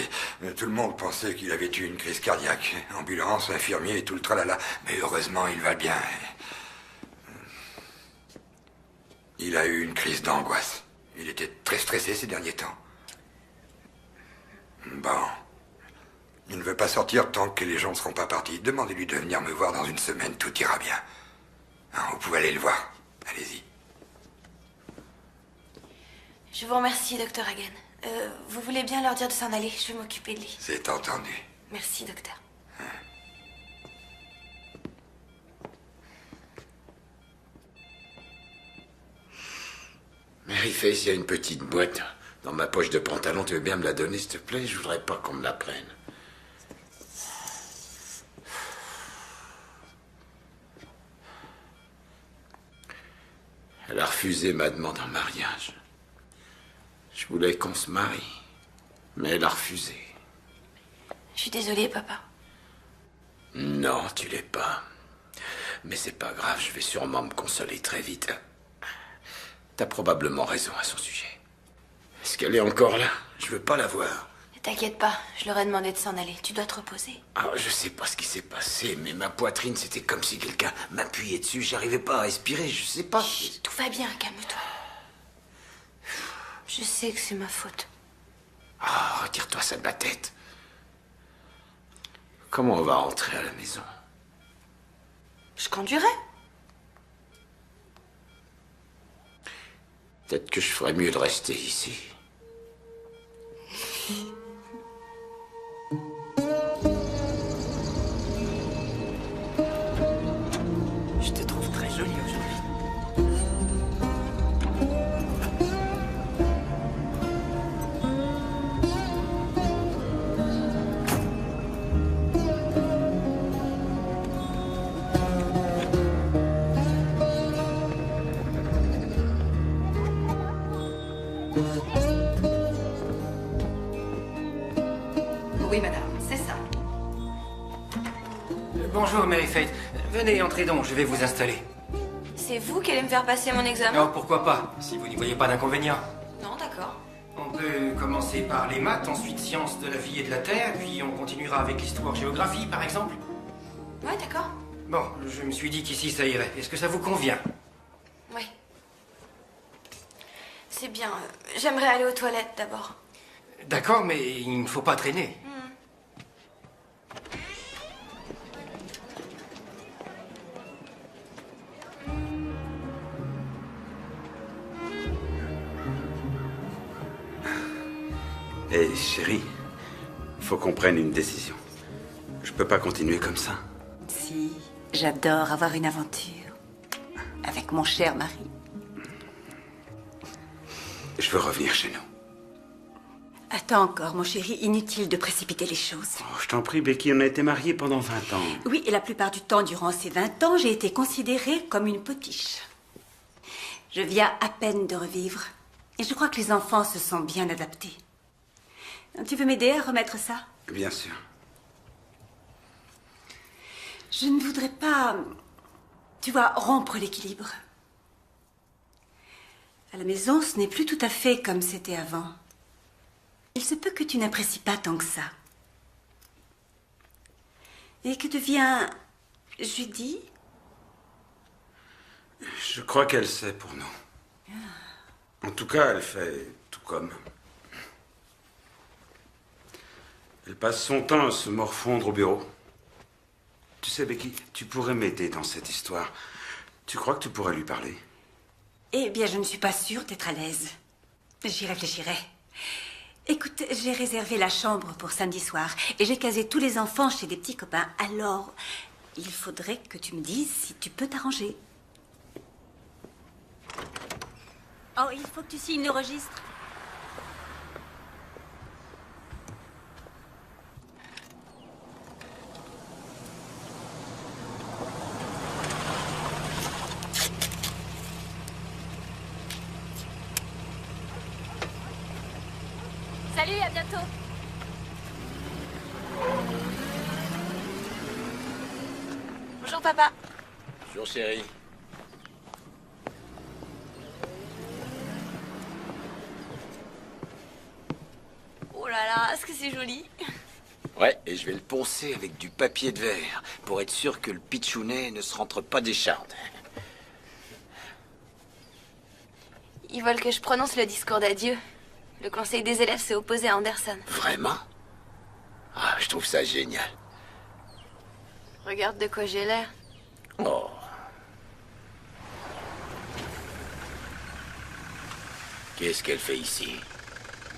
Tout le monde pensait qu'il avait eu une crise cardiaque. Ambulance, infirmier et tout le tralala. Mais heureusement, il va bien. Il a eu une crise d'angoisse. Il était très stressé ces derniers temps. Bon. Il ne veut pas sortir tant que les gens ne seront pas partis. Demandez-lui de venir me voir dans une semaine, tout ira bien. Hein, vous pouvez aller le voir. Allez-y. Je vous remercie, docteur Hagen. Vous voulez bien leur dire de s'en aller? Je vais m'occuper de lui. C'est entendu. Merci, docteur. Mary Face, il y a une petite boîte dans ma poche de pantalon. Tu veux bien me la donner, s'il te plaît? Je voudrais pas qu'on me la prenne. Elle a refusé ma demande en mariage. Je voulais qu'on se marie, mais elle a refusé. Je suis désolée, papa. Non, tu l'es pas. Mais c'est pas grave, je vais sûrement me consoler très vite. T'as probablement raison à son sujet. Est-ce qu'elle est encore là? Je veux pas la voir. Ne t'inquiète pas, je leur ai demandé de s'en aller. Tu dois te reposer. Ah, je sais pas ce qui s'est passé, mais ma poitrine, c'était comme si quelqu'un m'appuyait dessus. J'arrivais pas à respirer, je sais pas. Chut, tout va bien, calme-toi. Je sais que c'est ma faute. Ah, retire-toi ça de la tête. Comment on va rentrer à la maison? Je conduirai. Peut-être que je ferais mieux de rester ici. Je te trouve très jolie aujourd'hui. Oui, madame, c'est ça. Bonjour, Mary Faith. Venez, entrez donc, je vais vous installer. C'est vous qui allez me faire passer mon examen? Oh, pourquoi pas, si vous n'y voyez pas d'inconvénient. Non, d'accord. On peut commencer par les maths, ensuite sciences de la vie et de la terre, puis on continuera avec l'histoire-géographie, par exemple. Ouais, d'accord. Bon, je me suis dit qu'ici ça irait. Est-ce que ça vous convient? Oui. C'est bien. J'aimerais aller aux toilettes d'abord. D'accord, mais il ne faut pas traîner. Hé, chérie, faut qu'on prenne une décision. Je peux pas continuer comme ça. Si, j'adore avoir une aventure. Avec mon cher mari. Je veux revenir chez nous. Attends encore, mon chéri, inutile de précipiter les choses. Oh, je t'en prie, Becky, on a été mariés pendant 20 ans. Oui, et la plupart du temps, durant ces 20 ans, j'ai été considérée comme une potiche. Je viens à peine de revivre. Et je crois que les enfants se sont bien adaptés. Tu veux m'aider à remettre ça? Bien sûr. Je ne voudrais pas, tu vois, rompre l'équilibre. À la maison, ce n'est plus tout à fait comme c'était avant. Il se peut que tu n'apprécies pas tant que ça. Et que devient Judy? Je crois qu'elle sait pour nous. En tout cas, elle fait tout comme. Elle passe son temps à se morfondre au bureau. Tu sais, Becky, tu pourrais m'aider dans cette histoire. Tu crois que tu pourrais lui parler? Eh bien, je ne suis pas sûre d'être à l'aise. J'y réfléchirai. Écoute, j'ai réservé la chambre pour samedi soir et j'ai casé tous les enfants chez des petits copains. Alors, il faudrait que tu me dises si tu peux t'arranger. Oh, il faut que tu signes le registre. Salut, à bientôt. Bonjour, papa. Bonjour, chérie. Oh là là, est-ce que c'est joli? Ouais, et je vais le poncer avec du papier de verre pour être sûr que le pitchounet ne se rentre pas des chardes. Ils veulent que je prononce le discours d'adieu. Le conseil des élèves s'est opposé à Anderson. Vraiment? Ah, je trouve ça génial. Regarde de quoi j'ai l'air. Oh. Qu'est-ce qu'elle fait ici?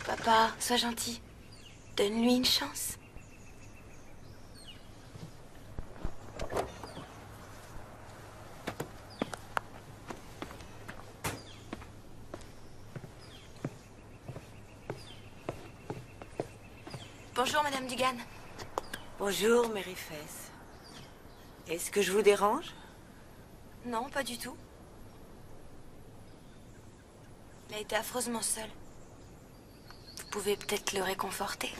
Papa, sois gentil. Donne-lui une chance. Bonjour, Madame Dugan. Bonjour, Mary Faith. Est-ce que je vous dérange? Non, pas du tout. Il a été affreusement seul. Vous pouvez peut-être le réconforter.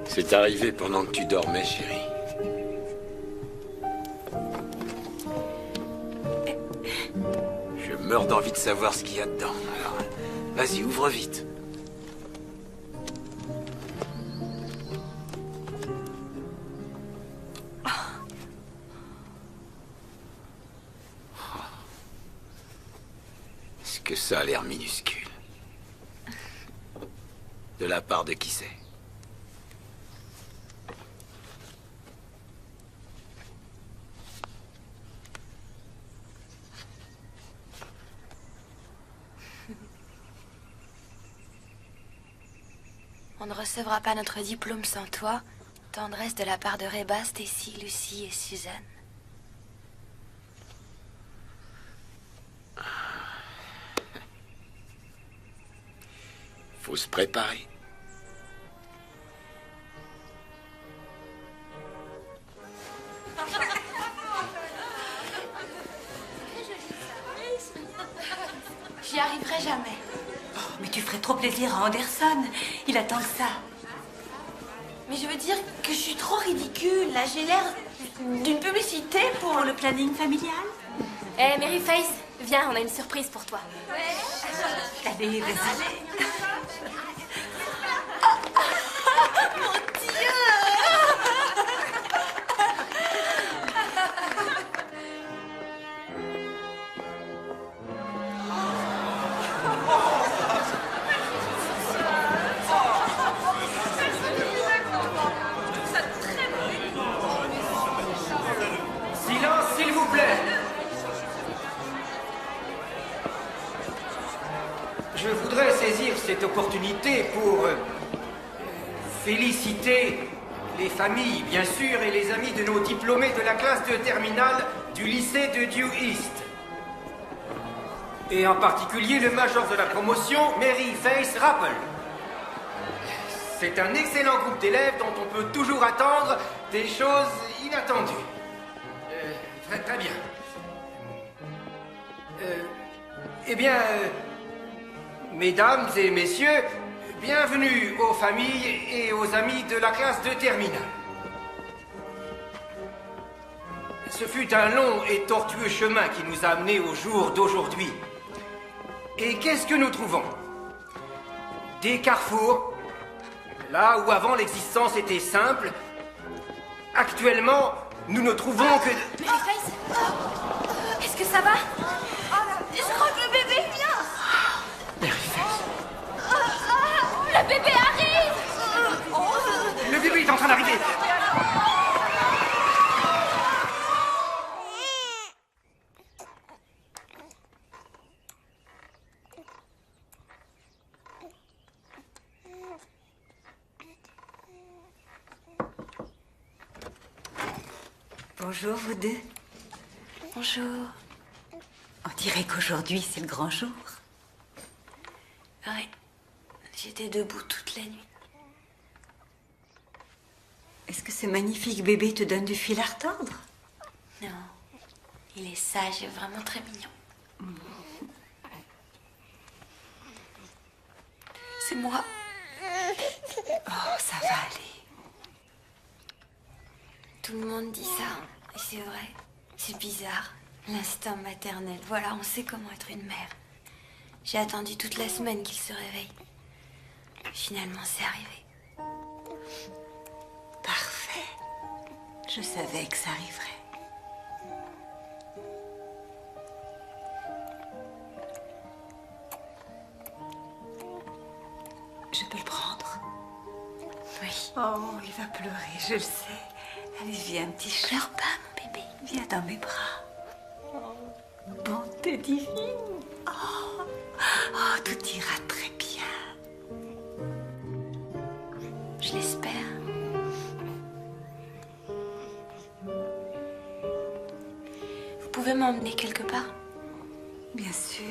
C'est arrivé pendant que tu dormais, chérie. Je meurs d'envie de savoir ce qu'il y a dedans. Alors, vas-y, ouvre vite. Est-ce que ça a l'air minuscule? De la part de qui c'est? On ne recevra pas notre diplôme sans toi. Tendresse de la part de Reba, Stacy, Lucie et Suzanne. Faut se préparer. J'y arriverai jamais. Oh, mais tu ferais trop plaisir à Anderson. Il attend que ça. Mais je veux dire que je suis trop ridicule. Là, j'ai l'air d'une publicité pour le planning familial. Hé, Mary Face, viens, on a une surprise pour toi. Allez, vas-y. Silence, s'il vous plaît. Je voudrais saisir cette opportunité pour féliciter les familles, bien sûr, et les amis de nos diplômés de la classe de terminale du lycée de Dew East. Et en particulier le major de la promotion, Mary Face Rappel. C'est un excellent groupe d'élèves dont on peut toujours attendre des choses inattendues. Très bien. Eh bien, mesdames et messieurs, bienvenue aux familles et aux amis de la classe de terminale. Ce fut un long et tortueux chemin qui nous a amenés au jour d'aujourd'hui. Et qu'est-ce que nous trouvons? Des carrefours, là où avant l'existence était simple. Actuellement, nous ne trouvons que... Mary Face, est-ce que ça va? Je crois que le bébé vient. Mary Face. Le bébé arrive. Le bébé est en train d'arriver. Bonjour, vous deux. Bonjour. On dirait qu'aujourd'hui, c'est le grand jour. Ouais. J'étais debout toute la nuit. Est-ce que ce magnifique bébé te donne du fil à retordre? Non. Il est sage et vraiment très mignon. C'est moi. Oh, ça va aller. Tout le monde dit ça. Et c'est vrai. C'est bizarre. L'instinct maternel. Voilà, on sait comment être une mère. J'ai attendu toute la semaine qu'il se réveille. Finalement, c'est arrivé. Parfait. Je savais que ça arriverait. Je peux le prendre? Oui. Oh, il va pleurer, je le sais. Allez, viens, petit chat. Pleure pas, mon bébé. Viens dans mes bras. Bonté divine. Oh, tout ira très bien. Je l'espère. Vous pouvez m'emmener quelque part? Bien sûr.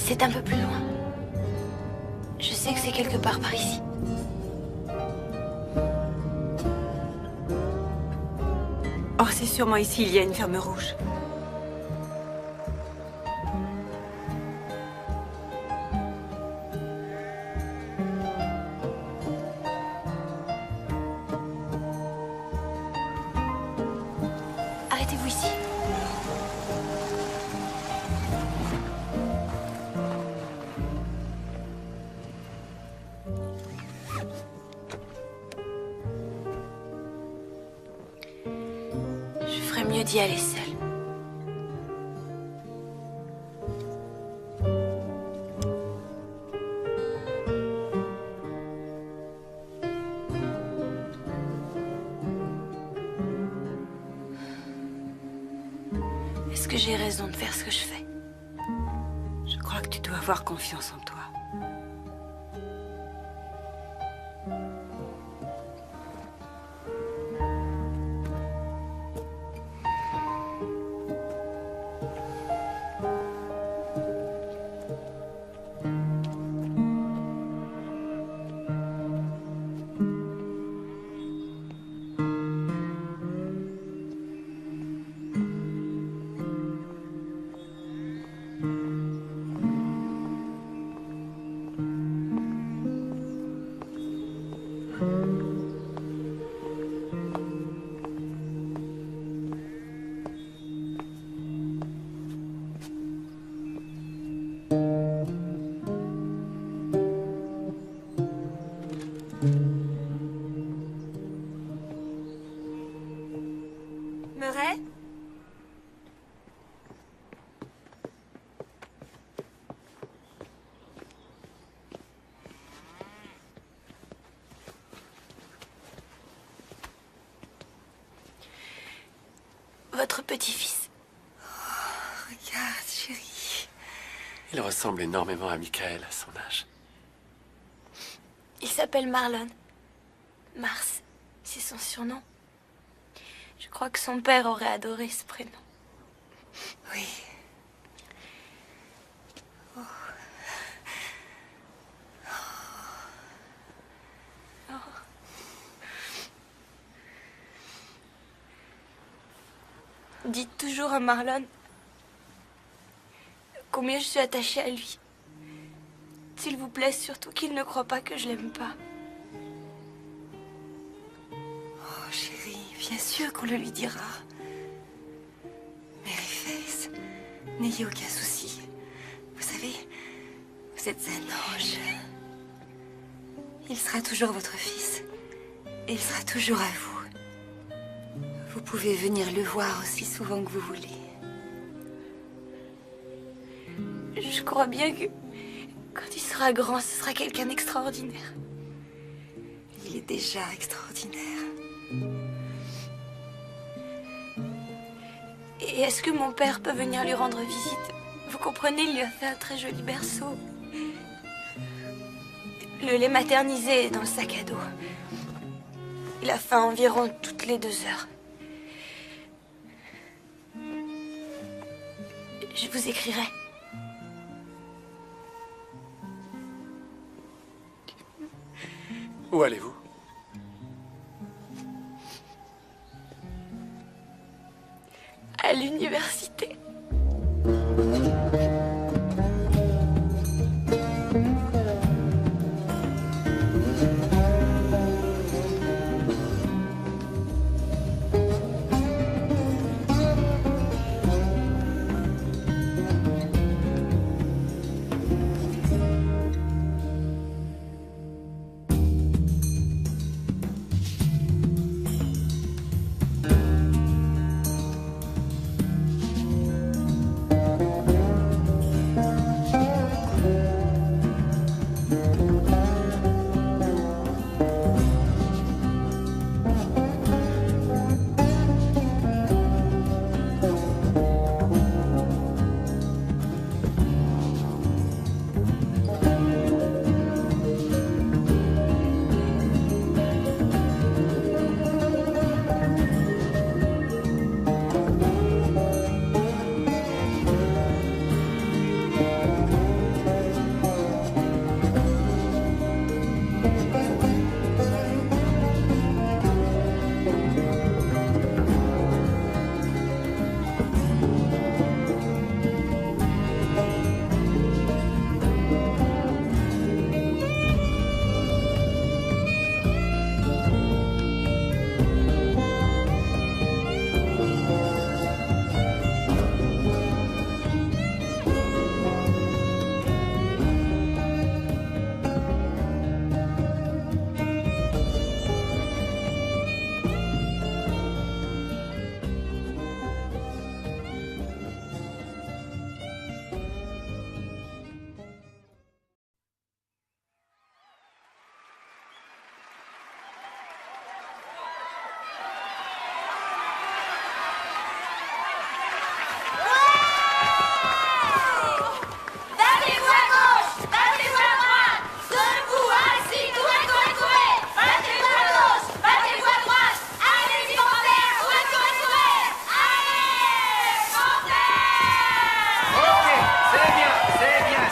C'est un peu plus loin. Je sais que c'est quelque part par ici. Oh, c'est sûrement ici, il y a une ferme rouge. Arrêtez-vous ici. Je ferais mieux d'y aller seule. Est-ce que j'ai raison de faire ce que je fais? Je crois que tu dois avoir confiance en toi. Murray? Votre petit-fils. Regarde, chérie. Il ressemble énormément à Michael à son âge. Il s'appelle Marlon. Mars, c'est son surnom. Je crois que son père aurait adoré ce prénom. Oui. Oh. Oh. Dites toujours à Marlon combien je suis attachée à lui. S'il vous plaît, surtout qu'il ne croit pas que je l'aime pas. Oh, chérie, bien sûr qu'on le lui dira. Maryface, n'ayez aucun souci. Vous savez, vous êtes un ange. Il sera toujours votre fils. Et il sera toujours à vous. Vous pouvez venir le voir aussi souvent que vous voulez. Je crois bien que quand il sera grand, ce sera quelqu'un d'extraordinaire. Il est déjà extraordinaire. Et est-ce que mon père peut venir lui rendre visite? Vous comprenez, il lui a fait un très joli berceau. Le lait maternisé est dans le sac à dos. Il a faim environ toutes les 2 heures. Je vous écrirai. Où allez-vous? À l'université.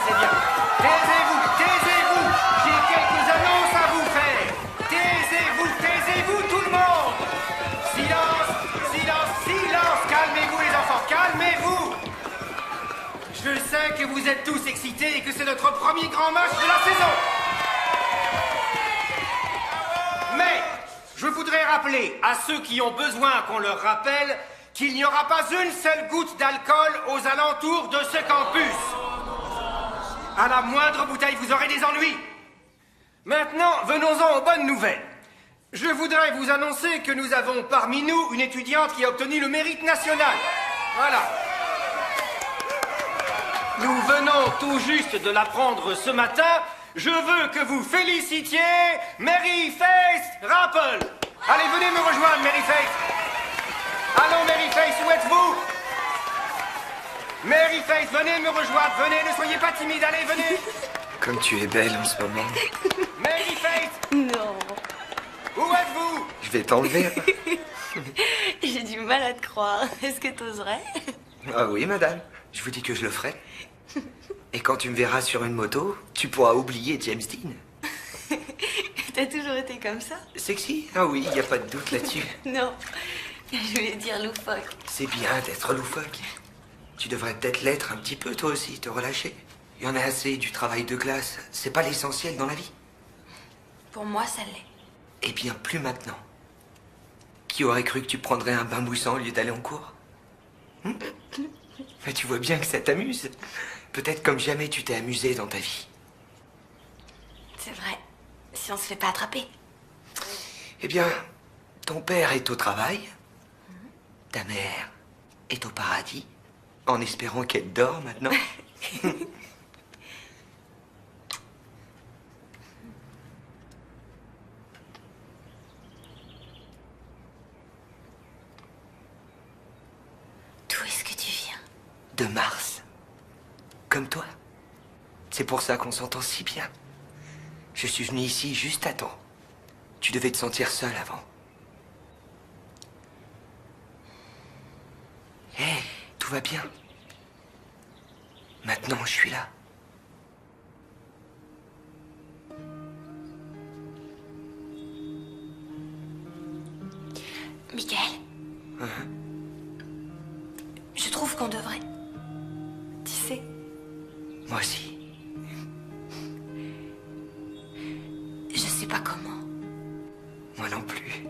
c'est bien. Taisez-vous, taisez-vous. J'ai quelques annonces à vous faire. Taisez-vous, taisez-vous, tout le monde. Silence, silence, silence. Calmez-vous, les enfants, calmez-vous. Je sais que vous êtes tous excités et que c'est notre premier grand match de la saison. Mais je voudrais rappeler à ceux qui ont besoin qu'on leur rappelle qu'il n'y aura pas une seule goutte d'alcool aux alentours de ce campus. À la moindre bouteille, vous aurez des ennuis. Maintenant, venons-en aux bonnes nouvelles. Je voudrais vous annoncer que nous avons parmi nous une étudiante qui a obtenu le mérite national. Voilà. Nous venons tout juste de l'apprendre ce matin. Je veux que vous félicitiez Mary Faith Rapple. Allez, venez me rejoindre, Mary Faith. Allons, Mary Faith, où êtes-vous? Mary Faith, venez me rejoindre, venez, ne soyez pas timide, allez, venez. Comme tu es belle en ce moment. Mary Faith. Non. Où êtes-vous? Je vais t'enlever. J'ai du mal à te croire. Est-ce que t'oserais? Ah oui, madame. Je vous dis que je le ferai. Et quand tu me verras sur une moto, tu pourras oublier James Dean. T'as toujours été comme ça? Sexy? Ah oui, il n'y a pas de doute là-dessus. Non. Je voulais dire loufoque. C'est bien d'être loufoque. Tu devrais peut-être l'être un petit peu, toi aussi, te relâcher. Il y en a assez du travail de classe. C'est pas l'essentiel dans la vie. Pour moi, ça l'est. Eh bien, plus maintenant. Qui aurait cru que tu prendrais un bain moussant au lieu d'aller en cours? Mais tu vois bien que ça t'amuse. Peut-être comme jamais tu t'es amusé dans ta vie. C'est vrai. Si on se fait pas attraper. Eh bien, ton père est au travail. Ta mère est au paradis. En espérant qu'elle dort maintenant. D'où est-ce que tu viens? De Mars. Comme toi. C'est pour ça qu'on s'entend si bien. Je suis venu ici juste à temps. Tu devais te sentir seul avant. Hé, tout va bien. Maintenant, je suis là. Michael, je trouve qu'on devrait. Tu sais. Moi aussi. Je sais pas comment. Moi non plus.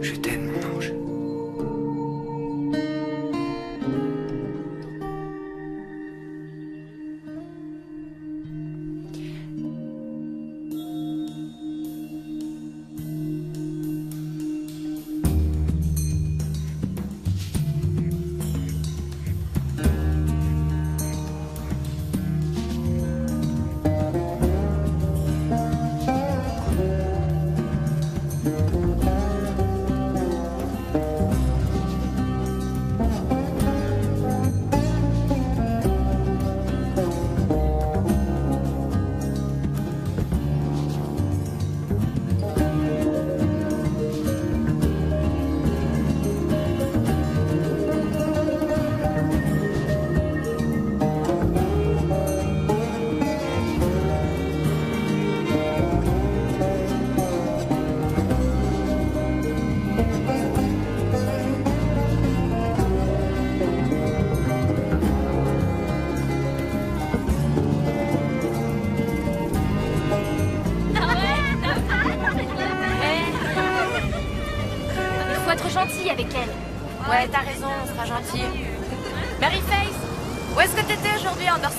Je t'aime, mon ange. gentil avec elle. Ouais, t'as raison, on sera gentil. Mary Faith, où est-ce que t'étais aujourd'hui, Anderson?